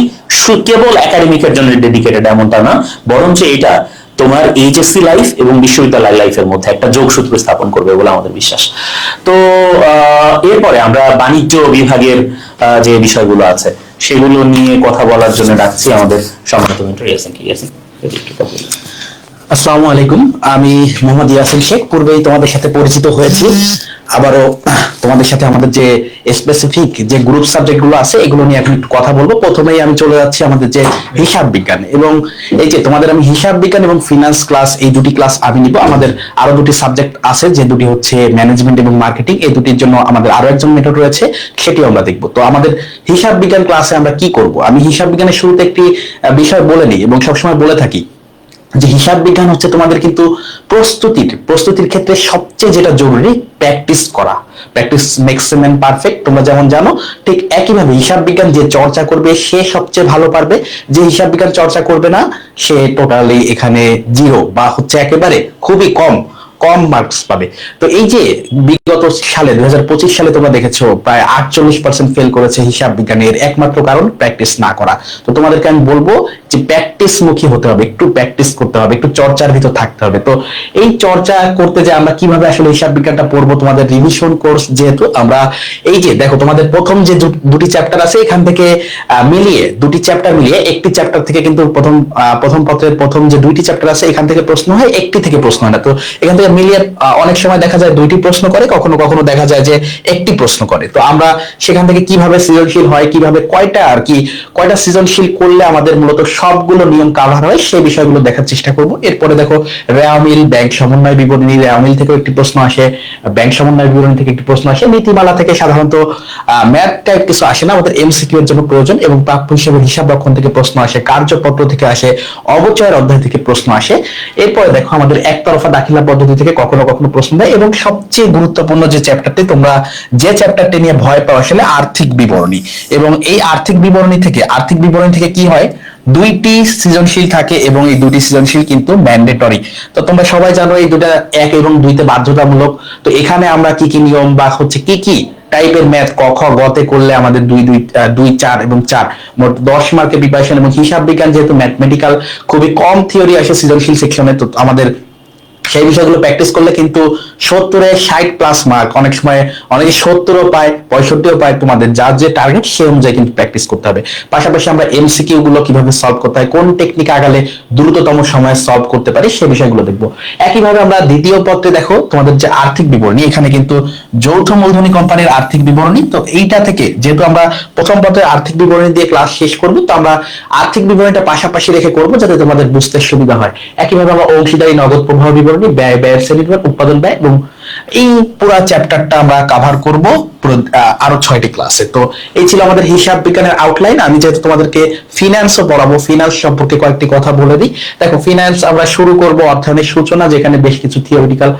কেবল একাডেমিকের জন্য ডেডিকেটেড এমনটা না, বরঞ্চ এটা তোমার এইচএসসি লাইফ এবং বিশ্ববিদ্যালয় লাইফের মধ্যে একটা যোগসূত্র স্থাপন করবে বলে আমাদের বিশ্বাস। তো এরপরে আমরা বাণিজ্য বিভাগের যে বিষয়গুলো আছে সেগুলো নিয়ে কথা বলার জন্য ডাকছি আমাদের সম্মানিত মেন্টর ইয়াসিন। আসসালামু আলাইকুম, আমি মোহাম্মদ ইয়াসিন শেখ। পূর্বেই তোমাদের সাথে পরিচিত হয়েছি, আবারও তোমাদের সাথে আমাদের যে স্পেসিফিক যে গ্রুপ সাবজেক্ট গুলো আছে এগুলো নিয়ে এখন একটু কথা বলবো। প্রথমেই আমি চলে যাচ্ছি আমাদের যে হিসাব বিজ্ঞান, এবং এই যে তোমাদের আমি হিসাব বিজ্ঞান এবং ফিনান্স ক্লাস, এই দুটি ক্লাস আমি নিব। আমাদের আরো দুটি সাবজেক্ট আছে, যে দুটি হচ্ছে ম্যানেজমেন্ট এবং মার্কেটিং। এই দুটির জন্য আমাদের আরো একজন মেন্টর রয়েছে, সেটিও আমরা দেখবো। তো আমাদের হিসাব বিজ্ঞান ক্লাসে আমরা কি করব, আমি হিসাব বিজ্ঞানের শুরুতে একটি বিষয় বলে নিই এবং সবসময় বলে থাকি যে হিসাব বিজ্ঞান হচ্ছে তোমাদের কিন্তু প্রস্তুতির ক্ষেত্রে সবচেয়ে যেটা জরুরি, প্র্যাকটিস করা। Practice makes a man perfect, তোমরা যেমন জানো, ঠিক একইভাবে হিসাব বিজ্ঞান যে চর্চা করবে সে সবচেয়ে ভালো পারবে। যে হিসাব বিজ্ঞান চর্চা করবে না সে টোটালি এখানে জিরো, বা হচ্ছে একেবারে খুবই কম কম মার্কস পাবে। তো এই যে বিগত সালে 2025 সালে তোমরা দেখেছো প্রায় 48% ফেল করেছে হিসাব বিজ্ঞানের, একমাত্র কারণ প্র্যাকটিস না করা। তো তোমাদেরকে আমি বলবো যে প্র্যাকটিস মুখী হতে হবে, একটু প্র্যাকটিস করতে হবে, একটু চর্চার ভিতর থাকতে হবে। তো এই চর্চা করতে যে আমরা কিভাবে আসলে হিসাব বিজ্ঞানটা পড়বো, তোমাদের রিভিশন কোর্স যেহেতু আমরা এই যে দেখো তোমাদের প্রথম যে দুটি চ্যাপ্টার আছে এখান থেকে মিলিয়ে দুটি চ্যাপ্টার মিলিয়ে একটি চ্যাপ্টার থেকে কিন্তু প্রথম পত্রের প্রথম যে দুইটি চ্যাপ্টার আছে এখান থেকে প্রশ্ন হয়, একটি থেকে প্রশ্ন হয় না। তো এখান থেকে মিলিয়ে অনেক সময় দেখা যায় দুইটি প্রশ্ন করে, কখনো কখনো দেখা যায় যে একটি প্রশ্ন করে। তো আমরা সেখান থেকে কিভাবে সৃজনশীল হয়, কিভাবে কয়টা সৃজনশীল করলে আমাদের মূলত সবগুলো নিয়ম কাভার হয় সেই বিষয়গুলো দেখার চেষ্টা করব। এরপরে দেখো রেওয়ামিল, ব্যাংক সমন্বয় বিবরণী, রেওয়ামিল থেকে একটি প্রশ্ন আসে, ব্যাংক সমন্বয় বিবরণী থেকে একটি প্রশ্ন আসে, নীতিমালা থেকে সাধারণত ম্যাথ টাইপ কিছু আসে না, আমাদের এমসিকিউ এর জন্য প্রয়োজন, এবং প্রাপ্য হিসেবে হিসাব রক্ষণ থেকে প্রশ্ন আসে, কার্যপত্র থেকে আসে, অবচয়ের অধ্যায় থেকে প্রশ্ন আসে। এরপরে দেখো আমাদের একতরফা দাখিলা পদ্ধতি থেকে কখনো কখনো প্রশ্ন দেয়, এবং সবচেয়ে গুরুত্বপূর্ণ যে চ্যাপ্টারটি তোমরা যে চ্যাপ্টারটি নিয়ে ভয় পাও আসলে আর্থিক বিবরণী। এবং এই আর্থিক বিবরণী থেকে কি হয়, দুইটি সৃজনশীল থাকে এবং এই দুটি সৃজনশীল কিন্তু ম্যান্ডেটরি। তো তোমরা সবাই জানো এই দুটা 1 এবং 2 তে বাধ্যতামূলক। তো এখানে আমরা কি কি নিয়ম বা হচ্ছে কি টাইপের ম্যাথ ক খ গ তে করলে আমাদের 2 4 এবং 4 মোট 10 মার্কের প্রিপারেশন, এবং হিসাব বিজ্ঞান যেহেতু ম্যাথমেটিক্যাল খুবই কম থিওরি আসে সৃজনশীল সেকশনে, তো আমাদের সেই বিষয়গুলো প্র্যাকটিস করলে কিন্তু 70-এ 60+ মার্ক, অনেক সময় অনেকে 70ও পায়, 65ও পায়। তোমাদের যার যে টার্গেট সে অনুযায়ী কিন্তু প্র্যাকটিস করতে হবে। পাশাপাশি আমরা এমসিকিউ গুলো কিভাবে সলভ করতে হয়, কোন টেকনিক আগালে দ্রুততম সময়ে সলভ করতে পারি সে বিষয়গুলো দেখবো। একইভাবে আমরা দ্বিতীয় পত্রে দেখো তোমাদের যে আর্থিক বিবরণী, এখানে কিন্তু যৌথ মূলধনী কোম্পানির আর্থিক বিবরণী। তো এইটা থেকে যেহেতু আমরা প্রথম পত্রের আর্থিক বিবরণী দিয়ে ক্লাস শেষ করবো, তো আমরা আর্থিক বিবরণীটা পাশাপাশি রেখে করবো যাতে তোমাদের বুঝতে সুবিধা হয়। একইভাবে আমরা অংশীদারি নগদ প্রবাহ বিবরণী, ব্যয়ের শ্রেণীবিভাগ, উৎপাদন ব্যয়, এবং এই পুরো চ্যাপ্টারটা আমরা কভার করব আরো 6টি ক্লাসে। তো এই ছিল আমাদের হিসাব বিজ্ঞানের আউটলাইন। আমি যেহেতু তোমাদেরকে ফিনান্সও পড়াবো, ফিনান্স সম্পর্কে কয়েকটি কথা বলে দিই। দেখো ফিনান্স আমরা শুরু করব অর্থায়নের সূচনা, যেখানে বেশ কিছু থিওরিটিক্যাল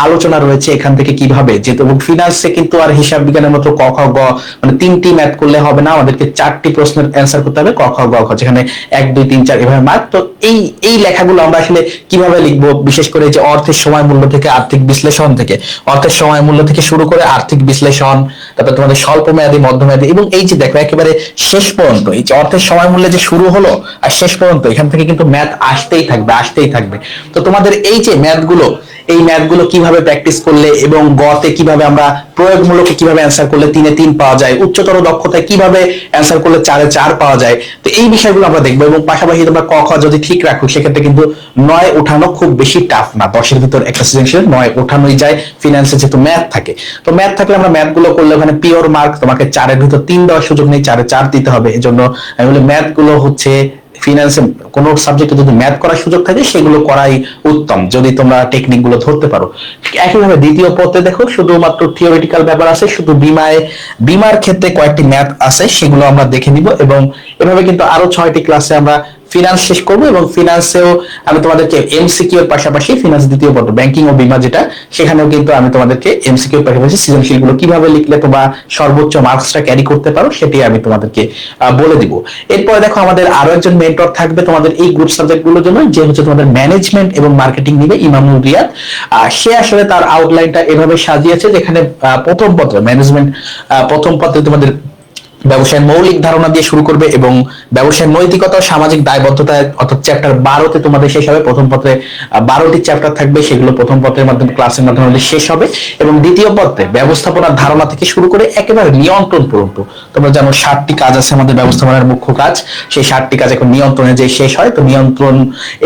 আলোচনা রয়েছে এখান থেকে কিভাবে যেহেতু, এবং ফিনান্সে কিন্তু আর হিসাব বিজ্ঞানের মতো ক খ গ মানে 3টি ম্যাথ করলে হবে না, আমাদেরকে 4টি প্রশ্নের অ্যান্সার করতে হবে, ক খ গ ঘ, যেখানে 1 2 3 4 এভাবে মার্ক। তো এই লেখাগুলো আমরা আসলে কিভাবে লিখবো, বিশেষ করে যে অর্থের সময় মূল্য থেকে আর্থিক বিশ্লেষণ থেকে, অর্থের সময় মূল্য থেকে শুরু করে আর্থিক বিশ্লেষণ, তারপর তোমাদের স্বল্প মেয়াদী, মধ্যমেয়াদী, এবং এই যে দেখো একেবারে শেষ পর্যন্ত এই যে অর্থের সময় মূল্যে যে শুরু হলো আর শেষ পর্যন্ত এখান থেকে কিন্তু ম্যাথ আসতেই থাকবে। তো তোমাদের এই যে ম্যাথগুলো কিভাবে প্র্যাকটিস করলে এবং গতে কিভাবে আমরা প্রয়োগমূলক কিভাবে অ্যান্সার করলে 3-এ 3 পাওয়া যায়, উচ্চতর দক্ষতায় কিভাবে অ্যান্সার করলে 4-এ 4 পাওয়া যায়, তো এই বিষয়গুলো আমরা দেখবো। এবং পাশাপাশি তোমরা ক খ যদি ঠিক রাখো সেক্ষেত্রে কিন্তু 9 উঠানো খুব বেশি টাফ না, 10-এর ভিতর একটা সৃজনশীল 9 উঠানোই যায় ফিনান্সে, যেহেতু ম্যাথ থাকে। তো ম্যাথ থাকলে আমরা ম্যাথগুলো করলে ওখানে পিওর মার্ক, তোমাকে 4-এর ভিতর 3 দেওয়ার সুযোগ নেই, 4-এ 4 দিতে হবে। এজন্য আমি বলি ম্যাথগুলো হচ্ছে ফিনান্সে কোন সাবজেক্টে যদি ম্যাথ করার সুযোগ থাকে সেগুলো করাই উত্তম, যদি তোমরা টেকনিক গুলো ধরতে পারো। একইভাবে দ্বিতীয় পত্রে দেখো শুধুমাত্র থিওরিটিক্যাল ব্যাপার আছে, শুধু বিমার ক্ষেত্রে কয়েকটি ম্যাথ আছে, সেগুলো আমরা দেখে নিব। এবং এভাবে কিন্তু আরো 6টি ক্লাসে আমরা ফিনান্স শেষ করবো, এবং ফিনান্সেও আমি তোমাদেরকে এমসিকিউ এর পাশাপাশি ফিনান্স দ্বিতীয় পত্র ব্যাংকিং ও বীমা যেটা, সেখানেও কিন্তু আমি তোমাদেরকে এমসিকিউ এর পাশাপাশি সৃজনশীল গুলো কিভাবে লিখলে তোমরা সর্বোচ্চ মার্কসটা ক্যারি করতে পারো সেটি আমি তোমাদেরকে বলে দিব। এরপরে দেখো আমাদের আরো একজন মেন্টর থাকবে তোমাদের এই গ্রুপ সাবজেক্ট গুলোর জন্য, যে হচ্ছে তোমাদের ম্যানেজমেন্ট এবং মার্কেটিং নিবে, ইমামুল রিয়াদ। সে আসলে তার আউটলাইনটা এভাবে সাজিয়েছে, যেখানে প্রথম পত্র ম্যানেজমেন্ট, প্রথম পত্রে তোমাদের ব্যবসায়ের মৌলিক ধারণা দিয়ে শুরু করবে, এবং ব্যবসায়ের নৈতিকতা ও সামাজিক দায়বদ্ধতা অর্থাৎ চ্যাপ্টার 12-তে তোমাদের শেষ হবে। প্রথম পত্রে 12টি চ্যাপ্টার থাকবে, সেগুলো প্রথম পত্রের মাধ্যমে ক্লাসের মাধ্যমে শেষ হবে। এবং দ্বিতীয় পত্রে ব্যবস্থাপনার ধারণা থেকে শুরু করে একেবারে নিয়ন্ত্রণ পর্যন্ত, তোমরা জানো 60টি কাজ আছে আমাদের ব্যবস্থাপনার মুখ্য কাজ, সেই 60টি কাজ এখন নিয়ন্ত্রণে যে শেষ হয়। তো নিয়ন্ত্রণ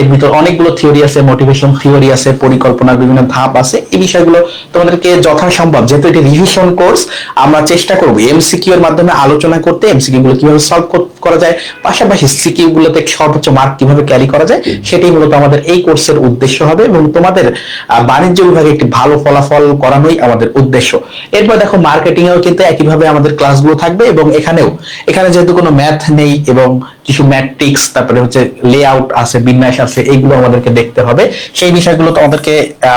এর ভিতর অনেকগুলো থিওরি আছে, মোটিভেশন থিওরি আছে, পরিকল্পনার বিভিন্ন ধাপ আছে। এই বিষয়গুলো তোমাদেরকে যথাসম্ভব, যেহেতু এটি রিভিশন কোর্স, আমরা চেষ্টা করবো এমসিকিউ এর মাধ্যমে আলোচনা করতে, এমসিকিউ গুলো কিভাবে সলভ করা যায়, পাশাপাশি সিকিউ গুলোতে সর্বোচ্চ মার্ক কিভাবে ক্যারি করা যায়, সেটাই মূলত আমাদের এই কোর্সের উদ্দেশ্য হবে। এবং তোমাদের বাণিজ্য বিভাগে একটি ভালো ফলাফল করানোই আমাদের উদ্দেশ্য। এরপর দেখো মার্কেটিং এও কিন্তু একইভাবে আমাদের ক্লাসগুলো থাকবে, এবং এখানে যেহেতু কোনো ম্যাথ নেই এবং কিছু ম্যাট্রিক্স, তারপরে হচ্ছে লেআউট আছে, বিন্যাস আছে, এইগুলো আমাদেরকে দেখতে হবে। সেই বিষয়গুলো তোমাদেরকে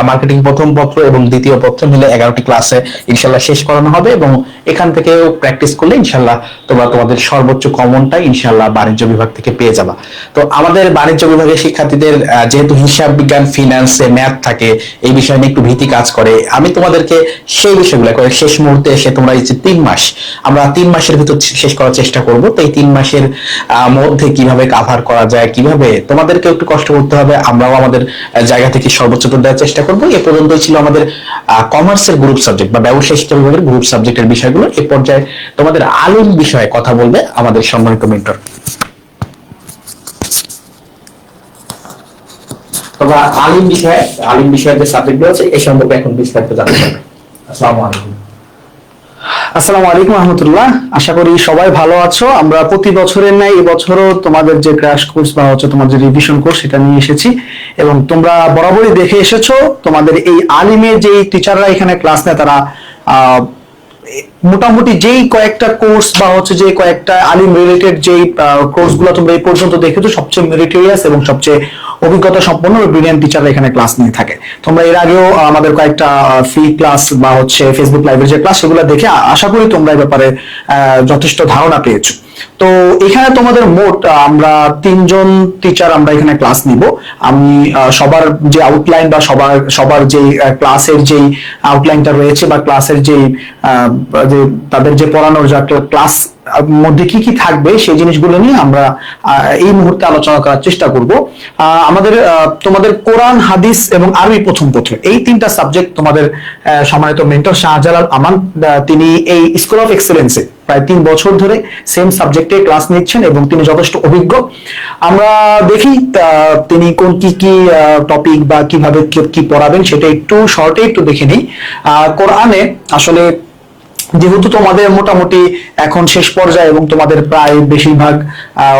মার্কেটিং প্রথম পত্র এবং দ্বিতীয় পত্র মিলে 11টি ক্লাসে ইনশাল্লাহ শেষ করানো হবে, এবং এখান থেকেও প্র্যাকটিস করলে ইনশাল্লাহ তোমরা তোমাদের সর্বোচ্চ কমনটাই ইনশাল্লাহ বাণিজ্য বিভাগ থেকে পেয়ে যাবা। তো আমাদের বাণিজ্য বিভাগের শিক্ষার্থীদের যেহেতু হিসাব বিজ্ঞান, ফিনান্সে ম্যাথ থাকে, এই বিষয় নিয়ে একটু ভীতি কাজ করে। আমি তোমাদেরকে সেই বিষয়গুলো করে শেষ মুহূর্তে এসে তোমরা এই যে 3 মাস, আমরা 3 মাসের ভিতর শেষ করার চেষ্টা করব। তো এই 3 মাসের মধ্যে কিভাবে কাভার করা যায়, কিভাবে তোমাদেরকে একটু কষ্ট করতে হবে, আমরাও আমাদের জায়গা থেকে সর্বোচ্চটা দেওয়ার চেষ্টা করব। এ পর্যন্তই ছিল আমাদের কমার্সের গ্রুপ সাবজেক্ট বা ব্যবসায় শিক্ষা বিভাগের গ্রুপ সাবজেক্টের বিষয়গুলো। এ পর্যায়ে তোমাদের আলিম বিষয়ে কথা বলবে আমাদের সম্মানিত মেন্টর। তোমরা আলিম বিষয়ের যে সাবজেক্টগুলো আছে এই সম্পর্কে এখন বিস্তারিত জানতে পারবে। আসসালামু আলাইকুম। আসসালামু আলাইকুম রহমতুল্লাহ। আশা করি সবাই ভালো আছো। আমরা প্রতি বছরের ন্যায় এবছরও তোমাদের যে ক্র্যাশ কোর্স বা হচ্ছে তোমাদের যে রিভিশন কোর্স সেটা নিয়ে এসেছি, এবং তোমরা বরাবরই দেখে এসেছো তোমাদের এই আলিমে যে টিচাররা এখানে ক্লাস নেয় তারা মোটামুটি যেই কয়েকটা কোর্স বা হচ্ছে যে কয়েকটা আলিম রিলেটেড যেই কোর্সগুলো তোমরা এই পর্যন্ত দেখেছো সবচেয়ে মেরিটোরিয়াস এবং সবচেয়ে অভিজ্ঞতা সম্পন্ন ব্রিলিয়ান্ট টিচাররা এখানে ক্লাস নিয়ে থাকে। তোমরা এর আগেও আমাদের কয়েকটা ফ্রি ক্লাস বা হচ্ছে ফেসবুক লাইভের যে ক্লাস সেগুলো দেখে আশা করি তোমরা এই ব্যাপারে যথেষ্ট ধারণা পেয়েছো। তো এখানে তোমাদের মোট আমরা 3 জন টিচার আমরা এখানে ক্লাস নিব। আমি সবার যে আউটলাইন বা সবার যে ক্লাসের যেই আউটলাইনটা রয়েছে বা ক্লাসের যে তাদের যে পড়ানোর যা ক্লাস মধ্যে কি কি থাকবে সেই জিনিসগুলো নিয়ে আমরা এই মুহূর্তে আলোচনা করার চেষ্টা করব। আমাদের তোমাদের কোরআন, হাদিস এবং আরবি প্রথম পত্র, এই 3টা সাবজেক্ট তোমাদের সম্মানিত মেন্টর শাহজালাল আমান, তিনি এই স্কুল অফ এক্সেলেন্সে প্রায় 3 বছর ধরে সেম সাবজেক্টে ক্লাস নিচ্ছেন এবং তিনি যথেষ্ট অভিজ্ঞ। আমরা দেখি তিনি কোন কি কি টপিক বা কিভাবে কি পড়াবেন সেটা একটু শর্টে একটু দেখে নিই। কোরআনে আসলে যেহেতু তোমাদের মোটামুটি এখন শেষ পর্যায়ে এবং তোমাদের প্রায় বেশিরভাগ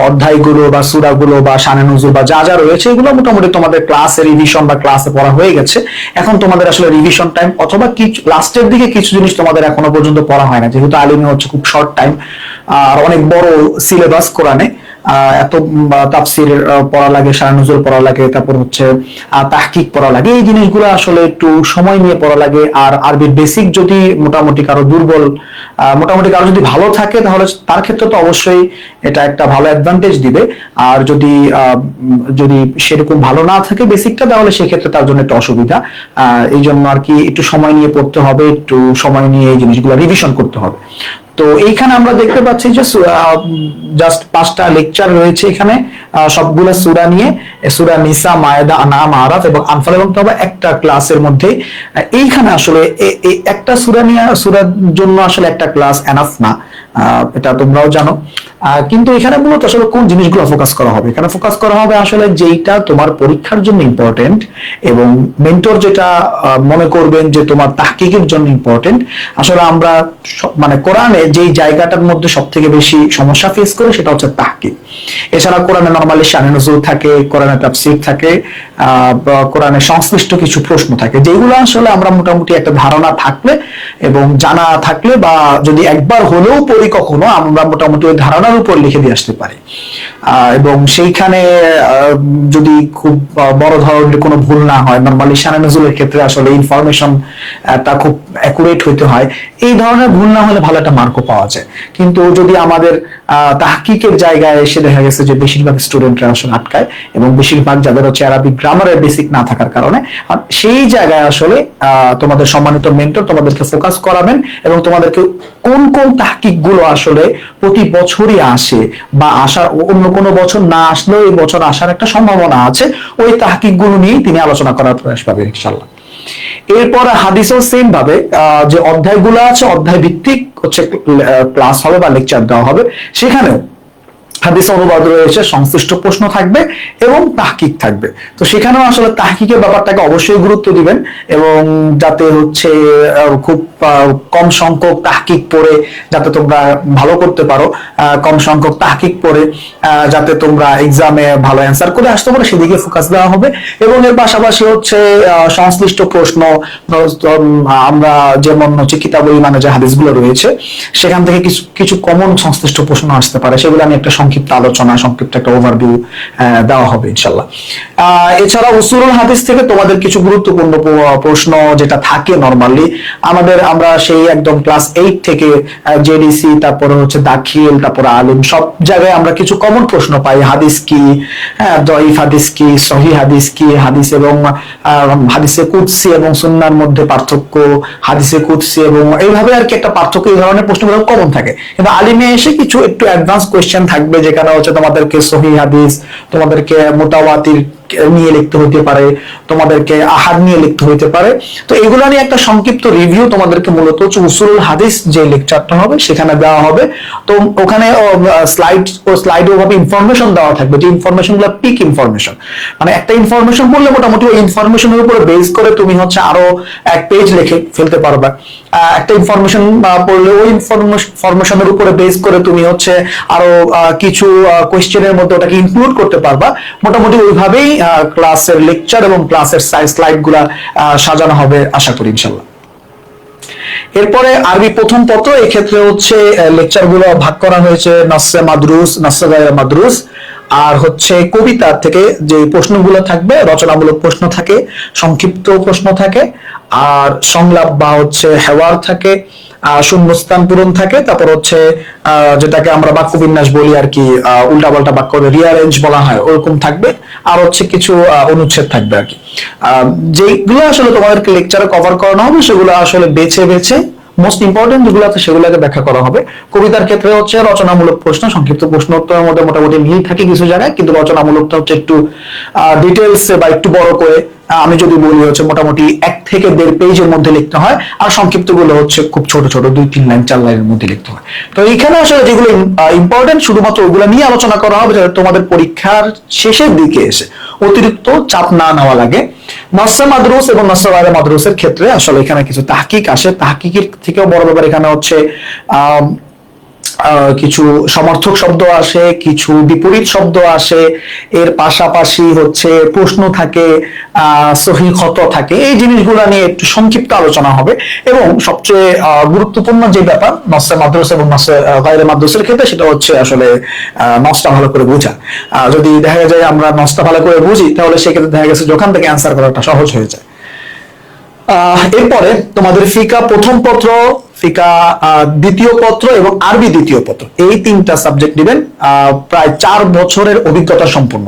অধ্যায়গুলো বা সূরাগুলো বা শানে নুজুল বা যা যা রয়েছে এগুলো মোটামুটি তোমাদের ক্লাসে রিভিশন বা ক্লাসে পড়া হয়ে গেছে। এখন তোমাদের আসলে রিভিশন টাইম অথবা কিছু লাস্টের দিকে কিছু জিনিস তোমাদের এখনো পর্যন্ত পড়া হয় না, যেহেতু আলিমে হচ্ছে খুব শর্ট টাইম আর অনেক বড় সিলেবাস কোরআনে। এত তাফসির পড়া লাগে, শানে নুজুল পড়া লাগে, তারপর হচ্ছে তাহকিক পড়া লাগে, এই জিনিসগুলো আসলে একটু সময় নিয়ে পড়া লাগে। আর আরবির বেসিক যদি মোটামুটি কারো দুর্বল, মোটামুটি কারো যদি ভালো থাকে তাহলে তার ক্ষেত্রে তো অবশ্যই এটা একটা ভালো অ্যাডভান্টেজ দিবে। আর যদি সেরকম ভালো না থাকে বেসিকটা, তাহলে সেক্ষেত্রে তার জন্য একটা অসুবিধা। এই জন্য আর কি একটু সময় নিয়ে পড়তে হবে, একটু সময় নিয়ে এই জিনিসগুলো রিভিশন করতে হবে। তো এইখানে আমরা দেখতে পাচ্ছি যে জাস্ট 5টা লেকচার রয়েছে এখানে, সবগুলো সূরা নিয়ে, সূরা নিসা, মায়েদা, আনাম, আরাফ এবং আনফাল, এবং তবে একটা ক্লাসের মধ্যে এইখানে আসলে একটা সূরা নিয়ে সূরার জন্য আসলে একটা ক্লাস এনাফ না, এটা তোমরাও জানো। কিন্তু এখানে মূলত আসলে কোন জিনিসগুলো ফোকাস করা হবে, এখানে ফোকাস করা হবে আসলে যেইটা তোমার পরীক্ষার জন্য ইম্পর্টেন্ট এবং মেন্টর যেটা মনে করবেন যে তোমার তাহকিকের জন্য ইম্পর্টেন্ট। আসলে আমরা মানে কোরআনে যেই জায়গাটার মধ্যে সব থেকে বেশি সমস্যা ফেস করে সেটা হচ্ছে তাহকিক। এছাড়া কোরআনে নরমালি শানে নুজুল থাকে, কোরআনে তাফসীর থাকে, কোরআনে সংশ্লিষ্ট কিছু প্রশ্ন থাকে, যেগুলো আসলে আমরা মোটামুটি একটা ধারণা থাকলে এবং জানা থাকলে বা যদি একবার হলেও পড়ি কখনো, আমরা মোটামুটি ওই ধারণার উপর লিখে দিয়ে আসতে পারি। এবং সেইখানে যদি খুব বড় ধরনের কোনো ভুল না হয়, নরমালি শানে নুজুলের ক্ষেত্রে আসলে ইনফরমেশন তা খুব অ্যাকুরেট হইতে হয়, এই ধরনের ভুল না হলে ভালো একটা মার্কও পাওয়া যায়। কিন্তু যদি আমাদের তাহকিকের জায়গায় এসে দেখা গেছে যে বেশিরভাগ স্টুডেন্টরা আসলে আটকায় এবং বেশিরভাগ যাদের হচ্ছে আরবিক গ্রামারের বেসিক না থাকার কারণে, সেই জায়গায় আসলে তোমাদের সম্মানিত মেন্টর তোমাদেরকে ফোকাস করাবেন এবং তোমাদেরকে কোন কোন তাহকিক গুলো আসলে প্রতি বছরই আসে বা আসার অন্য কোনো বছর না আসলেও এই বছর আসার একটা সম্ভাবনা আছে, ওই তাহকিক গুলো নিয়েই তিনি আলোচনা করার প্রয়াস পাবেন ইনশাআল্লাহ। এরপর হাদিসও সেম ভাবে যে অধ্যায়গুলো আছে অধ্যায় ভিত্তিক হচ্ছে ক্লাস হবে বা লেকচার দেওয়া হবে, সেখানেও হাদিস অনুবাদ রয়েছে, সংশ্লিষ্ট প্রশ্ন থাকবে এবং তাহকিক থাকবে। তো সেখানেও আসলে তাহকিকের ব্যাপারটাকে অবশ্যই গুরুত্ব দিবেন এবং যাতে হচ্ছে খুব কম সংখ্যক তাহকিক পড়ে যাতে তোমরা ভালো করতে পারো, কম সংখ্যক তাহকিক পড়ে যাতে তোমরা এক্সামে ভালো অ্যান্সার করে আসতে পারো, সেদিকে ফোকাস দেওয়া হবে। এবং এর পাশাপাশি হচ্ছে সংশ্লিষ্ট প্রশ্ন, আমরা যেমন হচ্ছে কিতাবুল ঈমানে যে হাদিসগুলো রয়েছে সেখান থেকে কিছু কমন সংশ্লিষ্ট প্রশ্ন আসতে পারে, সেগুলো আমি একটা সংক্ষিপ্ত আলোচনা, সংক্ষিপ্ত একটা ওভারভিউ দেওয়া হবে ইনশাল্লাহ। এছাড়া উসুলুল হাদিস থেকে তোমাদের কিছু গুরুত্বপূর্ণ প্রশ্ন যেটা থাকে নরমালি আমরা সেই একদম ক্লাস 8 থেকে জেডিসি, তারপরে হচ্ছে দাখিল, তারপরে আলিম, সব জায়গায় আমরা কিছু কমন প্রশ্ন পাই। হাদিস কি, দঈফ হাদিস কি, সহিহ হাদিস কি, হাদিস এবং হাদিসে কুদসি এবং সুন্নাহর মধ্যে পার্থক্য, হাদিসে কুদসি এবং এইভাবে আর কি একটা পার্থক্য, এই ধরনের প্রশ্নগুলো কমন থাকে। কিন্তু আলিমে এসে কিছু একটু অ্যাডভান্স কোয়েশ্চেন থাকবে, যেখানে হচ্ছে তোমাদেরকে সহিহ হাদিস, তোমাদেরকে মুতাওয়াতির নিয়ে লিখতে হতে পারে, তোমাদেরকে আহাদ নিয়ে লিখতে হতে পারে। তো এগুলো নিয়ে একটা সংক্ষিপ্ত রিভিউ তোমাদেরকে মূলত হচ্ছে উসুলুল হাদিস যে লেকচারটা হবে সেখানে দেওয়া হবে। তো ওখানে স্লাইডে ওভাবে ইনফরমেশন দেওয়া থাকবে, যে ইনফরমেশন গুলো পিক ইনফরমেশন, মানে একটা ইনফরমেশন বললে মোটামুটি ওই ইনফরমেশনের উপরে বেস করে তুমি হচ্ছে আরো এক পেজ লিখে ফেলতে পারবে। একটা ইনফরমেশন পড়লে ওই ইনফরমেশনের উপরে বেস করে তুমি হচ্ছে আরো কিছু কোয়েশ্চেনের মধ্যে ওটাকে ইনক্লুড করতে পারবা। মোটামুটি ওইভাবেই ক্লাসের লেকচার এবং ক্লাসের স্লাইড গুলা সাজানো হবে আশা করি ইনশাল্লাহ। এরপরে আরবি প্রথম পত্র, এই ক্ষেত্রে হচ্ছে লেকচার গুলো ভাগ করা হয়েছে নসে মাদরুস, নসে গায়রে মাদরুস, আর হচ্ছে কবিতা থেকে যে প্রশ্নগুলো থাকবে, রচনামূলক প্রশ্ন থাকে, সংক্ষিপ্ত প্রশ্ন থাকে, আর সংলাপ বা হচ্ছে হেওয়ার থাকে, শূন্যস্থান পূরণ থাকে, তারপর হচ্ছে যেটাকে আমরা বাক্য বিন্যাস বলি আর কি, উল্টাপাল্টা বাক্য রিয়ারেঞ্জ বলা হয়, ওরকম থাকবে। আর হচ্ছে কিছু অনুচ্ছেদ থাকবে আর কি, যেগুলো আসলে তোমাদেরকে লেকচারে কভার করানো হবে সেগুলো আসলে বেছে বেছে মোস্ট ইম্পর্টেন্ট যেগুলো আছে সেগুলোকে ব্যাখ্যা করা হবে। কবিতার ক্ষেত্রে হচ্ছে রচনামূলক প্রশ্ন, সংক্ষিপ্ত প্রশ্ন উত্তরের মধ্যে মোটামুটি মিল থাকে কিছু জায়গায়, কিন্তু রচনামূলকটা হচ্ছে একটু ডিটেলসে বা একটু বড় করে, আমি যদি বলি হচ্ছে মোটামুটি 1 থেকে 1.5 পেজের মধ্যে লিখতে হয়, আর সংক্ষিপ্ত গুলো হচ্ছে খুব ছোট ছোট 2-3 লাইন 4 লাইনের মধ্যে লিখতে হয়। তো এইখানে আসলে যেগুলো ইম্পর্টেন্ট শুধুমাত্র ওগুলো নিয়ে আলোচনা করা হবে, যাতে তোমাদের পরীক্ষার শেষের দিকে এসে অতিরিক্ত চাপ না নেওয়া লাগে। নসে মাদরুস এবং নসে গায়রে মাদরুসের ক্ষেত্রে আসলে এখানে কিছু তাহকিক আসে, তাহকিকের থেকেও বড় ব্যাপার এখানে হচ্ছে কিছু সমর্থক শব্দ আসে, কিছু বিপরীত শব্দ আসে, এর পাশাপাশি হচ্ছে প্রশ্ন থাকে, সহিহ খত থাকে, এই জিনিসগুলো নিয়ে একটু সংক্ষিপ্ত আলোচনা হবে। এবং সবচেয়ে গুরুত্বপূর্ণ যে ব্যাপার নসে মাদ্রাসা এবং নসে গায়রে মাদ্রাসার ক্ষেত্রে, সেটা হচ্ছে আসলে নসটা ভালো করে বোঝা। যদি দেখা যায় আমরা নসটা ভালো করে বুঝি, তাহলে সেক্ষেত্রে দেখা গেছে ওখান থেকে অ্যান্সার করাটা সহজ হয়ে যায়। এরপরে তোমাদের ফিকা প্রথম পত্র, ফিকা দ্বিতীয় পত্র এবং আরবি দ্বিতীয় পত্র, এই 3টা সাবজেক্ট নেবেন। প্রায় 4 বছরের অভিজ্ঞতা সম্পন্ন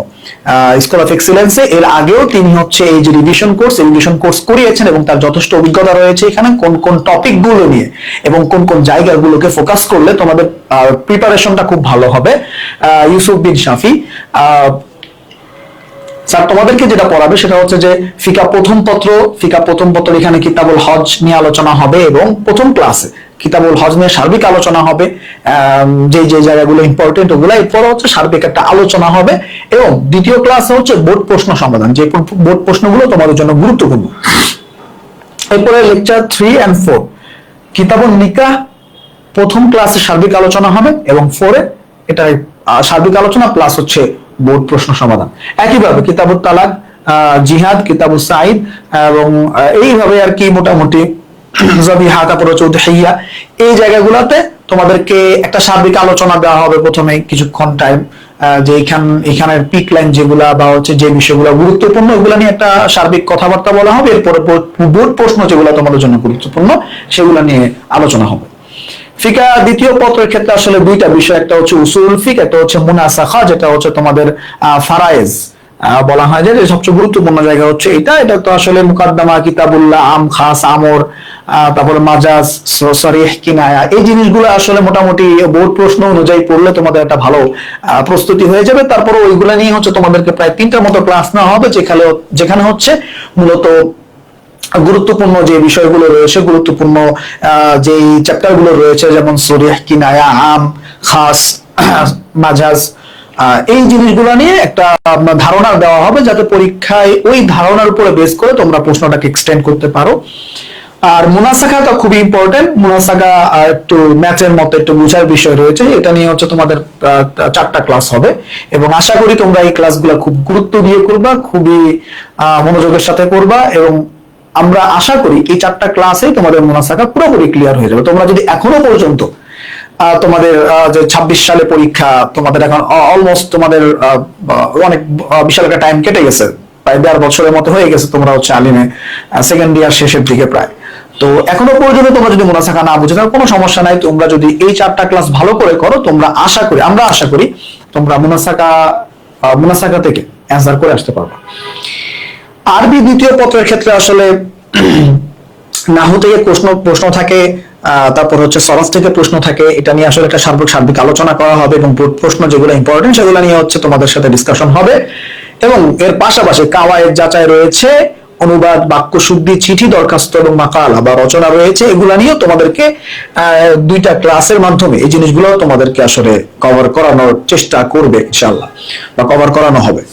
স্কুল অফ এক্সিলেন্সে। এর আগেও তিনি হচ্ছে এই যে রিভিশন কোর্স করিয়েছেন এবং তার যথেষ্ট অভিজ্ঞতা রয়েছে এখানে, কোন কোন টপিক গুলো নিয়ে এবং কোন কোন জায়গাগুলোকে ফোকাস করলে তোমাদের প্রিপারেশনটা খুব ভালো হবে। ইউসুফ বিন শাফি স্যার তোমাদেরকে যেটা পড়াবে সেটা হচ্ছে যে ফিকা প্রথম পত্র, এখানে কিতাবুল হজ নিয়ে আলোচনা হবে এবং প্রথম ক্লাসে কিতাবুল হজ নিয়ে সার্বিক আলোচনা হবে, যে যে জায়গাগুলো ইম্পর্টেন্ট ওগুলো। এরপর হচ্ছে সার্বিক একটা আলোচনা হবে এবং দ্বিতীয় ক্লাসে হচ্ছে বোর্ড প্রশ্ন সমাধান, যে বোর্ড প্রশ্নগুলো তোমাদের জন্য গুরুত্বপূর্ণ। এরপরে লেকচার 3 and 4 কিতাবুন নিকাহ, প্রথম ক্লাসে সার্বিক আলোচনা হবে এবং 4 এটা সার্বিক আলোচনা প্লাস হচ্ছে বোর্ড প্রশ্ন সমাধান। একইভাবে কিতাবুত তালাক, জিহাদ, কিতাবুস সাইদ এবং এইভাবে আর কি মোটামুটি যাবিহা, তারপর হচ্ছে উদহিয়া, এই জায়গাগুলোতে তোমাদেরকে একটা সার্বিক আলোচনা দেওয়া হবে প্রথমে কিছুক্ষণ টাইম, যে এখানের পিক লাইন যেগুলা বা হচ্ছে যে বিষয়গুলো গুরুত্বপূর্ণ ওগুলা নিয়ে একটা সার্বিক কথাবার্তা বলা হবে। এরপরে বোর্ড প্রশ্ন যেগুলো তোমাদের জন্য গুরুত্বপূর্ণ সেগুলো নিয়ে আলোচনা হবে। ফিকা দ্বিতীয় পত্রের ক্ষেত্রে আসলে 2টা বিষয়, একটা হচ্ছে উসুল ফিক, একটা হচ্ছে মুনাসাখা, যেটা হচ্ছে তোমাদের ফারায়েজ বলা হয়, যে সবচেয়ে গুরুত্বপূর্ণ জায়গা হচ্ছে এটা তো আসলে মুকাদ্দামা, কিতাবুল্লাহ, আম, খাস, আমর, তারপরে মাজাজ, সরিহ, কিনায়া, এই জিনিসগুলো আসলে মোটামুটি বোর্ড প্রশ্ন অনুযায়ী পড়লে তোমাদের একটা ভালো প্রস্তুতি হয়ে যাবে। তারপরে ওইগুলো নিয়ে হচ্ছে তোমাদেরকে প্রায় 3টার মতো ক্লাস নেওয়া হবে, যেখানে হচ্ছে মূলত গুরুত্বপূর্ণ যে বিষয়গুলো রয়েছে, গুরুত্বপূর্ণ যে চ্যাপ্টার গুলো রয়েছে, যেমন সরিহ, কিনায়া, আম, খাস, মাজাজ, এই জিনিসগুলো নিয়ে একটা ধারণা দেওয়া হবে, যাতে পরীক্ষায় ওই ধারণার উপরে বেস করে তোমরা প্রশ্নটাকে এক্সটেন্ড করতে পারো। আর মুনাসাখাটা খুবই ইম্পর্টেন্ট। মুনাসাখা একটু ম্যাথের মতো একটু বোঝার বিষয় রয়েছে, এটা নিয়ে হচ্ছে তোমাদের 4টা ক্লাস হবে এবং আশা করি তোমরা এই ক্লাসগুলো খুব গুরুত্ব দিয়ে করবা, খুবই মনোযোগের সাথে করবা এবং আমরা আশা করি এই 4টা ক্লাসে তোমাদের মুনাসাখা পুরোপুরি ক্লিয়ার হয়ে যাবে। তোমরা যদি এখনো পর্যন্ত তোমাদের যে 26 সালে পরীক্ষা, তোমাদের এখন অলমোস্ট তোমাদের অনেক বিশাল একটা টাইম কেটে গেছে, প্রায় 1.5 বছরের মতো হয়ে গেছে তোমরা হচ্ছে আলিমে সেকেন্ড ইয়ার শেষের দিকে প্রায়। তো এখনো পর্যন্ত তোমরা যদি মুনাসাকা না বুঝে তাহলে কোনো সমস্যা নাই, তোমরা যদি এই 4টা ক্লাস ভালো করে করো, আমরা আশা করি তোমরা মুনাসাকা থেকে অ্যান্সার করে আসতে পারবে। আরবি দ্বিতীয় পত্রের ক্ষেত্রে আসলে নাহু থেকে প্রশ্ন থাকে, তারপর হচ্ছে সরফ থেকে প্রশ্ন থাকে, এটা নিয়ে আসলে একটা সার্বিক আলোচনা করা হবে এবং প্রশ্ন যেগুলো ইম্পর্টেন্ট সেগুলো নিয়ে হচ্ছে তোমাদের সাথে ডিসকাশন হবে। এবং এর পাশাপাশি কাওয়ায়েদ যাচাই রয়েছে, অনুবাদ, বাক্য শুদ্ধি, চিঠি, দরখাস্ত এবং মাকালা বা রচনা রয়েছে, এগুলা নিয়েও তোমাদেরকে 2টা ক্লাসের মাধ্যমে এই জিনিসগুলো তোমাদেরকে আসলে কভার করানোর চেষ্টা করবে ইনশাআল্লাহ, বা কভার করানো হবে।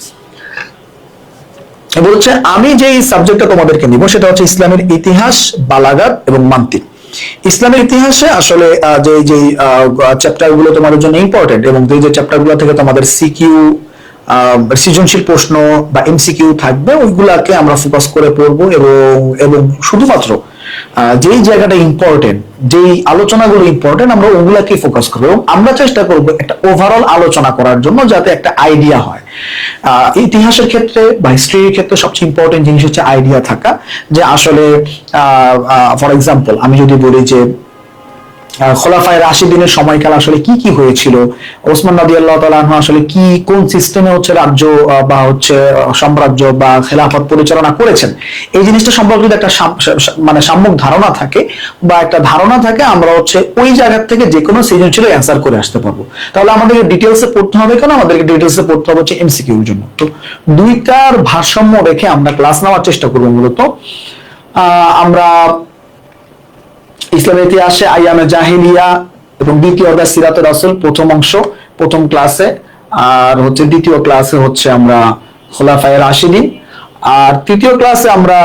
বলছে আমি যেই সাবজেক্টটা তোমাদেরকে নিব সেটা হচ্ছে ইসলামের ইতিহাস, বালাগাত এবং মান্তিক। ইসলামের ইতিহাসে আসলে যে চ্যাপ্টার গুলো তোমাদের জন্য ইম্পর্টেন্ট এবং যে চ্যাপ্টার গুলো থেকে তোমাদের সিকিউ সৃজনশীল প্রশ্ন বা এমসিকিউ থাকবে ওইগুলাকে আমরা ফোকাস করে পড়বো এবং শুধুমাত্র যেই জায়গাটা ইম্পর্টেন্ট, যেই আলোচনাগুলো ইম্পর্টেন্ট আমরা ওগুলাকে ফোকাস করবো এবং আমরা চেষ্টা করবো একটা ওভারঅল আলোচনা করার জন্য যাতে একটা আইডিয়া হয়। ইতিহাসের ক্ষেত্রে বা হিস্ট্রির ক্ষেত্রে সবচেয়ে ইম্পর্টেন্ট জিনিস হচ্ছে আইডিয়া থাকা, যে আসলে ফর এক্সাম্পল আমি যদি বলি যে খোলাফায়ে রাশিদিনের সময়কাল আসলে কি কি হয়েছিল, ওসমান রাদিয়াল্লাহু তাআলা আনহু আসলে কোন সিস্টেমে হচ্ছে রাজ্য বা হচ্ছে সাম্রাজ্য বা খেলাফত পরিচালনা করেছেন, এই জিনিসটা সম্পর্কে যদি একটা মানে সাম্যক ধারণা থাকে বা একটা ধারণা থাকে, আমরা হচ্ছে ওই জায়গা থেকে যে কোনো সৃজনশীল অ্যান্সার করে আসতে পারবো। তাহলে আমাদেরকে ডিটেলসে পড়তে হবে কেন? আমাদেরকে ডিটেলসে পড়তে হবে হচ্ছে এমসিকিউর জন্য। তো 2টার ভারসাম্য রেখে আমরা ক্লাস নেওয়ার চেষ্টা করবো। মূলত আমরা ইসলামের ইতিহাসে আইয়ামে জাহিলিয়া এবং দ্বিতীয় অধ্যায় সিরাতে রাসূল প্রথম অংশ প্রথম ক্লাসে, আর হচ্ছে দ্বিতীয় ক্লাসে হচ্ছে আমরা খোলাফায়ে রাশিদিন, আর তৃতীয় ক্লাসে আমরা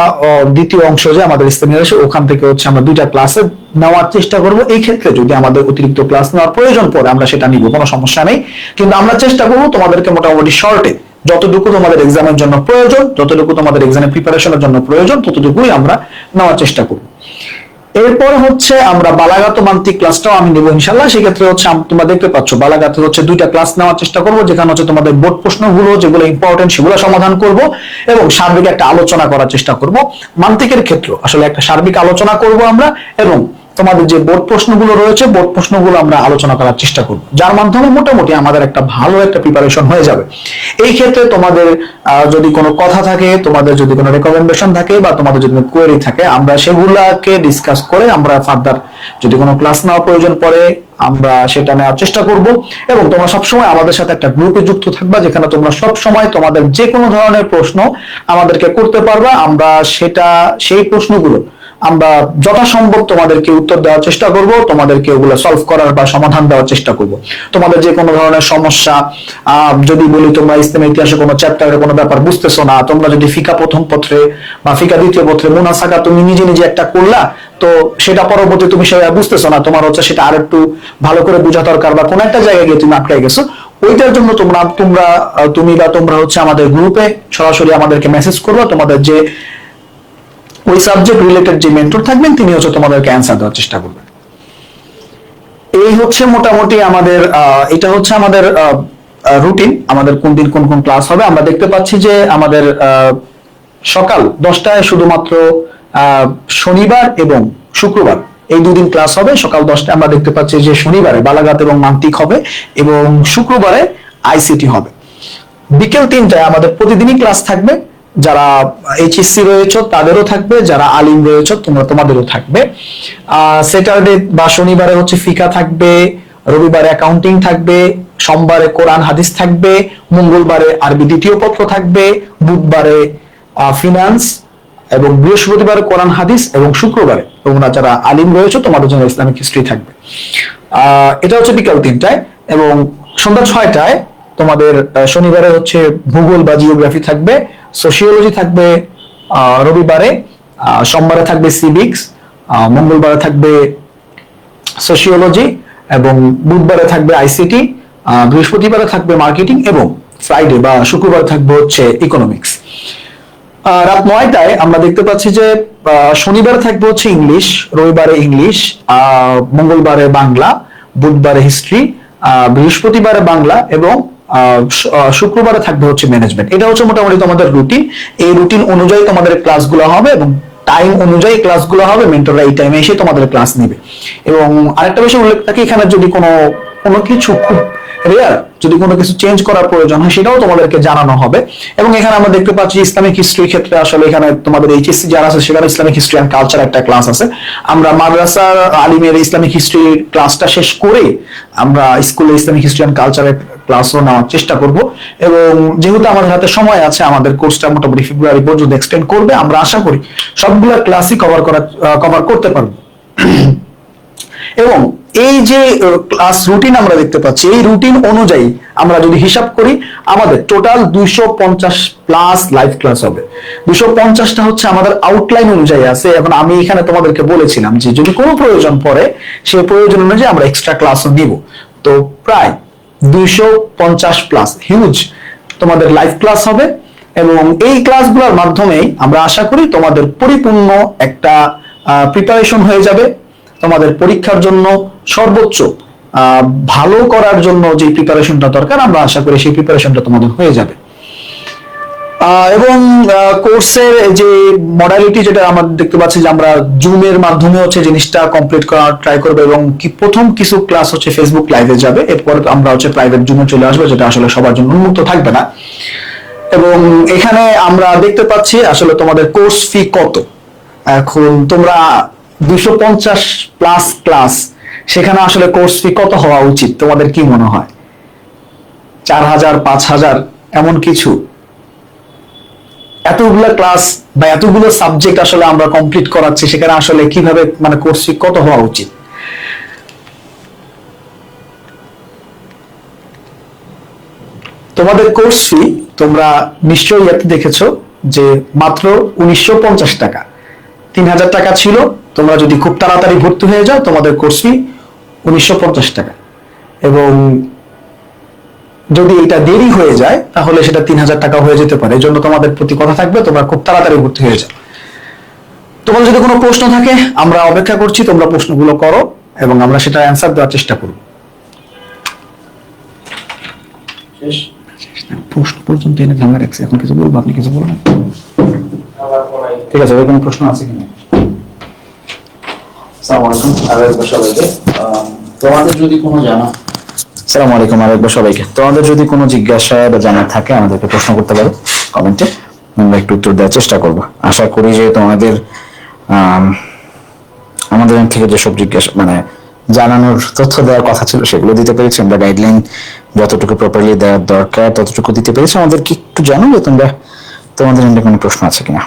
দ্বিতীয় অংশ যে আমাদের ইসলামের ইতিহাস ওখান থেকে হচ্ছে আমরা 2টা ক্লাসে নেওয়ার চেষ্টা করব। এই ক্ষেত্রে যদি আমাদের অতিরিক্ত ক্লাস নেওয়ার প্রয়োজন পড়ে আমরা সেটা নিব, কোনো সমস্যা নেই, কিন্তু আমরা চেষ্টা করব তোমাদেরকে মোটামুটি শর্টে যতটুকু তোমাদের এক্সামের জন্য প্রয়োজন, যতটুকু তোমাদের এক্সামের প্রিপারেশনের জন্য প্রয়োজন ততটুকুই আমরা নেওয়ার চেষ্টা করব। এরপর হচ্ছে আমরা বালাগাত মান্তিক ক্লাসটাও আমি নেব ইনশাআল্লাহ। সেক্ষেত্রে হচ্ছে তোমরা দেখতে পাচ্ছ বালাগাতে হচ্ছে 2টা ক্লাস নেওয়ার চেষ্টা করব, যেখানে হচ্ছে তোমাদের বোর্ড প্রশ্নগুলো যেগুলো ইম্পর্টেন্ট সেগুলো সমাধান করব এবং সার্বিক একটা আলোচনা করার চেষ্টা করব। মান্তিকের ক্ষেত্রে আসলে একটা সার্বিক আলোচনা করব আমরা এবং তোমাদের যে বোর্ড প্রশ্নগুলো রয়েছে বোর্ড প্রশ্নগুলো আমরা আলোচনা করার চেষ্টা করব, যার মাধ্যমে মোটামুটি আমাদের একটা ভালো একটা প্রিপারেশন হয়ে যাবে। এই ক্ষেত্রে তোমাদের যদি কোনো কথা থাকে, তোমাদের যদি কোনো রেকমেন্ডেশন থাকে বা তোমাদের যদি কোয়েরি থাকে, আমরা সেগুলাকে ডিসকাস করে আমরা ফার্দার যদি কোনো ক্লাস নেওয়ার প্রয়োজন পড়ে আমরা সেটা নেওয়ার চেষ্টা করব। এবং তোমরা সবসময় আমাদের সাথে একটা গ্রুপে যুক্ত থাকবা, যেখানে তোমরা সবসময় তোমাদের যে কোনো ধরনের প্রশ্ন আমাদেরকে করতে পারবা। আমরা সেই প্রশ্নগুলো আমরা যথাসম্ভব তোমাদেরকে উত্তর দেওয়ার চেষ্টা করব, তোমাদেরকে ওগুলো সলভ করার বা সমাধান দেওয়ার চেষ্টা করব। তোমাদের যে কোনো ধরনের সমস্যা, যদি বলি তোমরা ইসলামের ইতিহাসে কোনো চ্যাপ্টারে কোনো ব্যাপার বুঝতেছো না, তোমরা যদি ফিকা প্রথম পত্রে বা ফিকা দ্বিতীয় পত্রে মুনাসাকা তুমি নিজে একটা করলা, তো সেটা পরবর্তী তুমি সেটা বুঝতেছো না, তোমার হচ্ছে সেটা আর একটু ভালো করে বোঝা দরকার বা কোনো একটা জায়গায় গিয়ে তুমি আটকে গেছো, ওইটার জন্য তোমরা হচ্ছে আমাদের গ্রুপে সরাসরি আমাদেরকে মেসেজ করবা। তোমাদের যে ওই সাবজেক্ট রিলেটেড যে মেন্টর থাকবেন তিনি হচ্ছে তোমাদেরকে অ্যান্সার দেওয়ার চেষ্টা করবেন। এই হচ্ছে মোটামুটি আমাদের এটা হচ্ছে আমাদের রুটিন, আমাদের কোন দিন কোন ক্লাস হবে। আমরা দেখতে পাচ্ছি যে আমাদের সকাল 10টায় শুধুমাত্র শনিবার এবং শুক্রবার এই 2 দিন ক্লাস হবে। সকাল 10টায় আমরা দেখতে পাচ্ছি যে শনিবারে বালাগাত এবং মান্তিক হবে এবং শুক্রবারে আইসিটি হবে। বিকেল 3টায় আমাদের প্রতিদিনই ক্লাস থাকবে। যারা এইচএসসি রয়েছে তাদেরও থাকবে, যারা আলিম রয়েছে তোমাদেরও থাকবে। স্যাটারডে বা শনিবারে হচ্ছে ফিকা থাকবে, রবিবারে অ্যাকাউন্টিং থাকবে, সোমবারে কোরআন হাদিস থাকবে, মঙ্গলবারে আরবি দ্বিতীয় পত্র থাকবে, বুধবারে ফিনান্স এবং বৃহস্পতিবারে কোরআন হাদিস এবং শুক্রবারে তোমরা যারা আলিম রয়েছে তোমাদের জন্য ইসলামিক হিস্ট্রি থাকবে। এটা হচ্ছে বিকাল 3টায় এবং সন্ধ্যা 6টায় তোমাদের শনিবারে হচ্ছে ভূগোল বা জিওগ্রাফি থাকবে, সোশিওলজি থাকবে রবিবারে, সোমবারে থাকবে সিভিক্স, মঙ্গলবারে থাকবে সোশিওলজি এবং বুধবারে থাকবে আইসিটি, বৃহস্পতিবারে থাকবে মার্কেটিং এবং ফ্রাইডে বা শুক্রবারে থাকবে হচ্ছে ইকোনমিক্স। রাত 9টায় আমরা দেখতে পাচ্ছি যে শনিবারে থাকবে হচ্ছে ইংলিশ, রবিবারে ইংলিশ, মঙ্গলবারে বাংলা, বুধবারে হিস্ট্রি, বৃহস্পতিবারে বাংলা এবং শুক্রবারে থাকবে হচ্ছে ম্যানেজমেন্ট। এটা হচ্ছে মোটামুটি তোমাদের রুটিন। এই রুটিন অনুযায়ী তোমাদের ক্লাসগুলো হবে এবং টাইম অনুযায়ী ক্লাসগুলো হবে। মেন্টররা এই টাইমে এসে তোমাদের ক্লাস নেবে। এবং আরেকটা বিষয় উল্লেখ থাকে, এখানে যদি কোনো কিছু খুব রেয়ার যদি কোনো কিছু চেঞ্জ করার প্রয়োজন হয় সেটাও তোমাদেরকে জানানো হবে। এবং এখানে আমরা দেখতে পাচ্ছি ইসলামিক হিস্ট্রির ক্ষেত্রে আসলে এখানে তোমাদের এইচএসসি যারা আছে সেখানে ইসলামিক হিস্ট্রি অ্যান্ড কালচার একটা ক্লাস আছে। আমরা মাদ্রাসার আলিমের ইসলামিক হিস্ট্রি ক্লাসটা শেষ করে আমরা স্কুলে ইসলামিক হিস্ট্রি অ্যান্ড কালচারের ক্লাসও নেওয়ার চেষ্টা করব। এবং যেহেতু আমাদের হাতে সময় আছে, আমাদের কোর্সটা মোটামুটি ফেব্রুয়ারি পর্যন্ত এক্সটেন্ড করবে, আমরা আশা করি সবগুলা ক্লাসই কভার করতে পারবো। এবং এই যে ক্লাস রুটিন আমরা দেখতে পাচ্ছি, এই রুটিন অনুযায়ী আমরা যদি হিসাব করি আমাদের টোটাল 250 প্লাস লাইভ ক্লাস হবে। 250টা হচ্ছে আমাদের আউটলাইন অনুযায়ী আছে। এখন আমি এখানে তোমাদেরকে বলেছিলাম যে যদি কোনো প্রয়োজন পড়ে সেই প্রয়োজন অনুযায়ী আমরা এক্সট্রা ক্লাসও নিব। তো প্রায় 250 প্লাস হিউজ তোমাদের লাইভ ক্লাস হবে। এবং এই ক্লাসগুলোর মাধ্যমেই আমরা আশা করি তোমাদের পরিপূর্ণ একটা প্রিপারেশন হয়ে যাবে। তোমাদের পরীক্ষার জন্য সর্বোচ্চ ভালো করার জন্য যে প্রিপারেশনটা দরকার আমরা আশা করি সেই প্রিপারেশনটা তোমাদের হয়ে যাবে। এবং কোর্সের যে মডালিটি যেটা আমরা দেখতে পাচ্ছি যে আমরা জুমের মাধ্যমে হচ্ছে জিনিসটা কমপ্লিট করার ট্রাই করবো। এবং প্রথম কিছু ক্লাস হচ্ছে ফেসবুক লাইভে যাবে, এরপর আমরা হচ্ছে প্রাইভেট জুমে চলে আসবো, যেটা আসলে সবার জন্য উন্মুক্ত থাকবে না। এবং এখানে আমরা দেখতে পাচ্ছি আসলে তোমাদের কোর্স ফি কত। এখন তোমরা 250 প্লাস ক্লাস, সেখানে আসলে কোর্স ফি কত হওয়া উচিত তোমাদের কি মনে হয়? 4000, 5000 এমন কিছু? এতগুলো ক্লাস বা এতগুলো সাবজেক্ট আসলে আমরা কমপ্লিট করাচ্ছি, সেখানে আসলে কিভাবে মানে কোর্স ফি কত হওয়া উচিত? তোমাদের কোর্স ফি তোমরা নিশ্চয়ই দেখেছো যে মাত্র 1950 টাকা। 3000 টাকা ছিল, তোমরা যদি খুব তাড়াতাড়ি ভর্তি হয়ে যাও তোমাদের কোর্স ফি 1950 টাকা। এবং যদি এটা দেরি হয়ে যায় তাহলে সেটা 3000 টাকা হয়ে যেতে পারে। এই জন্য তোমাদের প্রতি কথা থাকবে তোমরা খুব তাড়াতাড়ি ভর্তি হয়ে যাও। তোমাদের যদি কোনো প্রশ্ন থাকে আমরা অপেক্ষা করছি, তোমরা প্রশ্নগুলো করো এবং আমরা সেটা অ্যান্সার দেওয়ার চেষ্টা করব। প্রশ্ন পর্যন্ত এনে ধামা রাখছি, এখন কিছু বলবো? আপনি কিছু বলবেন? ঠিক আছে, ওই কোনো প্রশ্ন আছে কিনা? তোমাদের যদি কোনো জানা আসসালামু আলাইকুম আরেকবার সবাইকে। তোমাদের যদি কোনো জিজ্ঞাসা বা জানার থাকে আমাদেরকে প্রশ্ন করতে পারো কমেন্টে, আমরা একটু উত্তর দেওয়ার চেষ্টা করব। আশা করি যে তোমাদের আমাদের থেকে যেসব জিজ্ঞাসা মানে জানানোর তথ্য দেওয়ার কথা ছিল সেগুলো দিতে পেরেছি। আমরা গাইডলাইন যতটুকু প্রপারলি দেওয়ার দরকার ততটুকু দিতে পেরেছি। আমাদেরকে একটু জানো যে তোমাদের এন্ডে কোনো প্রশ্ন আছে কিনা।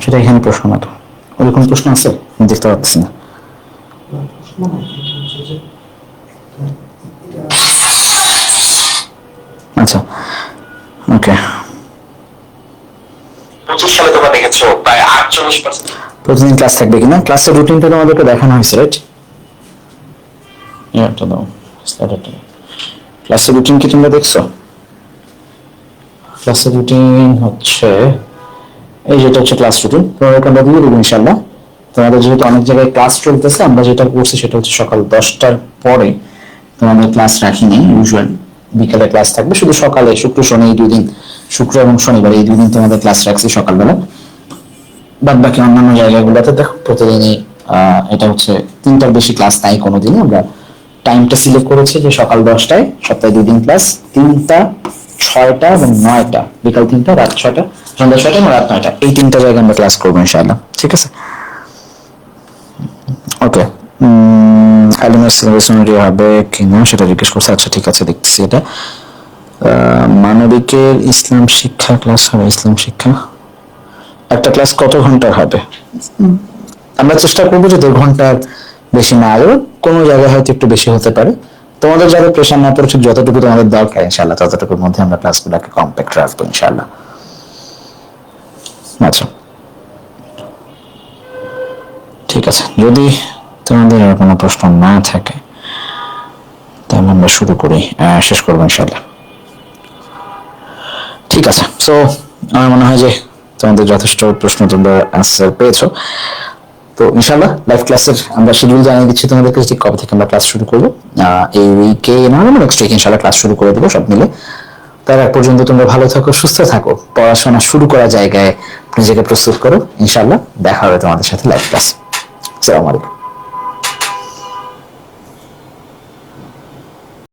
সেটা এখানে প্রশ্ন না তো, ওরকম প্রশ্ন আছে আমি দেখতে পাচ্ছি না। আচ্ছা, ওকে। 25 সালে তোমরা দেখেছো প্রায় 48% প্রতিদিন ক্লাস থাকবে কিনা। ক্লাসের রুটিনটা তোমাদেরকে দেখানো হয়েছে, রাইট? এটা দাও, স্টার্টটা। ক্লাসের রুটিন কি তোমরা দেখছো? ক্লাসের রুটিন হচ্ছে এই যেটা হচ্ছে ক্লাস রুটিন, তোমাদেরকে আমরা দিয়ে দেবো ইনশাল্লাহ। তোমাদের যেহেতু অনেক জায়গায় ক্লাস চলতেছে, আমরা যেটা করছি সেটা হচ্ছে সকাল 10টার পরে তোমাদের ক্লাস রাখিনি। ইউজুয়াল বিকালে ক্লাস থাকবে, শুধু সকালে শুক্র শনি এই 2 দিন, শুক্র এবং শনিবার এই 2 দিন তোমাদের ক্লাস রাখছি সকালবেলা। বাদ বাকি অন্যান্য জায়গাগুলোতে দেখো প্রতিদিনই এটা হচ্ছে 3টার বেশি ক্লাস নাই কোনোদিনই। আমরা টাইমটা সিলেক্ট করেছি যে সকাল 10টায়, সপ্তাহে 2 দিন ক্লাস, 3টা, 6টা এবং 9টা, বিকাল 3টা, রাত 6টা, সন্ধ্যা 6টা এবং রাত 9টা, এই 3টা জায়গায় আমরা ক্লাস করবো ইনশাআল্লাহ। ঠিক আছে, ওকে। হবে কিনা সেটা জিজ্ঞেস করছে। আচ্ছা ঠিক আছে, দেখতেছি। এটা মানবিকের ইসলাম শিক্ষা ক্লাস হবে। ইসলাম শিক্ষা একটা ক্লাস কত ঘন্টার হবে? আমরা চেষ্টা করবো যে 2 ঘন্টার বেশি না আরো, কোনো জায়গায় হয়তো একটু বেশি হতে পারে। তোমাদের যাদের প্রেশার না পড়ছে, যতটুকু তোমাদের দরকার ইনশাআল্লাহ ততটুকুর মধ্যে আমরা ক্লাসগুলোকে কম্প্যাক্ট রাখবো ইনশাআল্লাহ। আচ্ছা, আছে, যদি তোমাদের আর কোনো প্রশ্ন না থাকে তাহলে আমরা শুরু করি, শেষ করবো ইনশাল্লাহ। ঠিক আছে, সো আমার মনে হয় যে তোমাদের যথেষ্ট প্রশ্ন তোমরা আনসার পেয়েছো। তো ইনশাল্লাহ লাইভ ক্লাসের আমরা শিডিউল জানিয়ে দিচ্ছি তোমাদেরকে ঠিক কবে থেকে আমরা ক্লাস শুরু করবো। এই উইকে না হলে নেক্সট উইকে ইনশাল্লাহ ক্লাস শুরু করে দেবো সব মিলে। তার আগ পর্যন্ত তোমরা ভালো থাকো, সুস্থ থাকো, পড়াশোনা শুরু করা জায়গায় নিজেকে প্রস্তুত করো। ইনশাল্লাহ দেখা হবে তোমাদের সাথে লাইভ ক্লাস। আসসালামু আলাইকুম।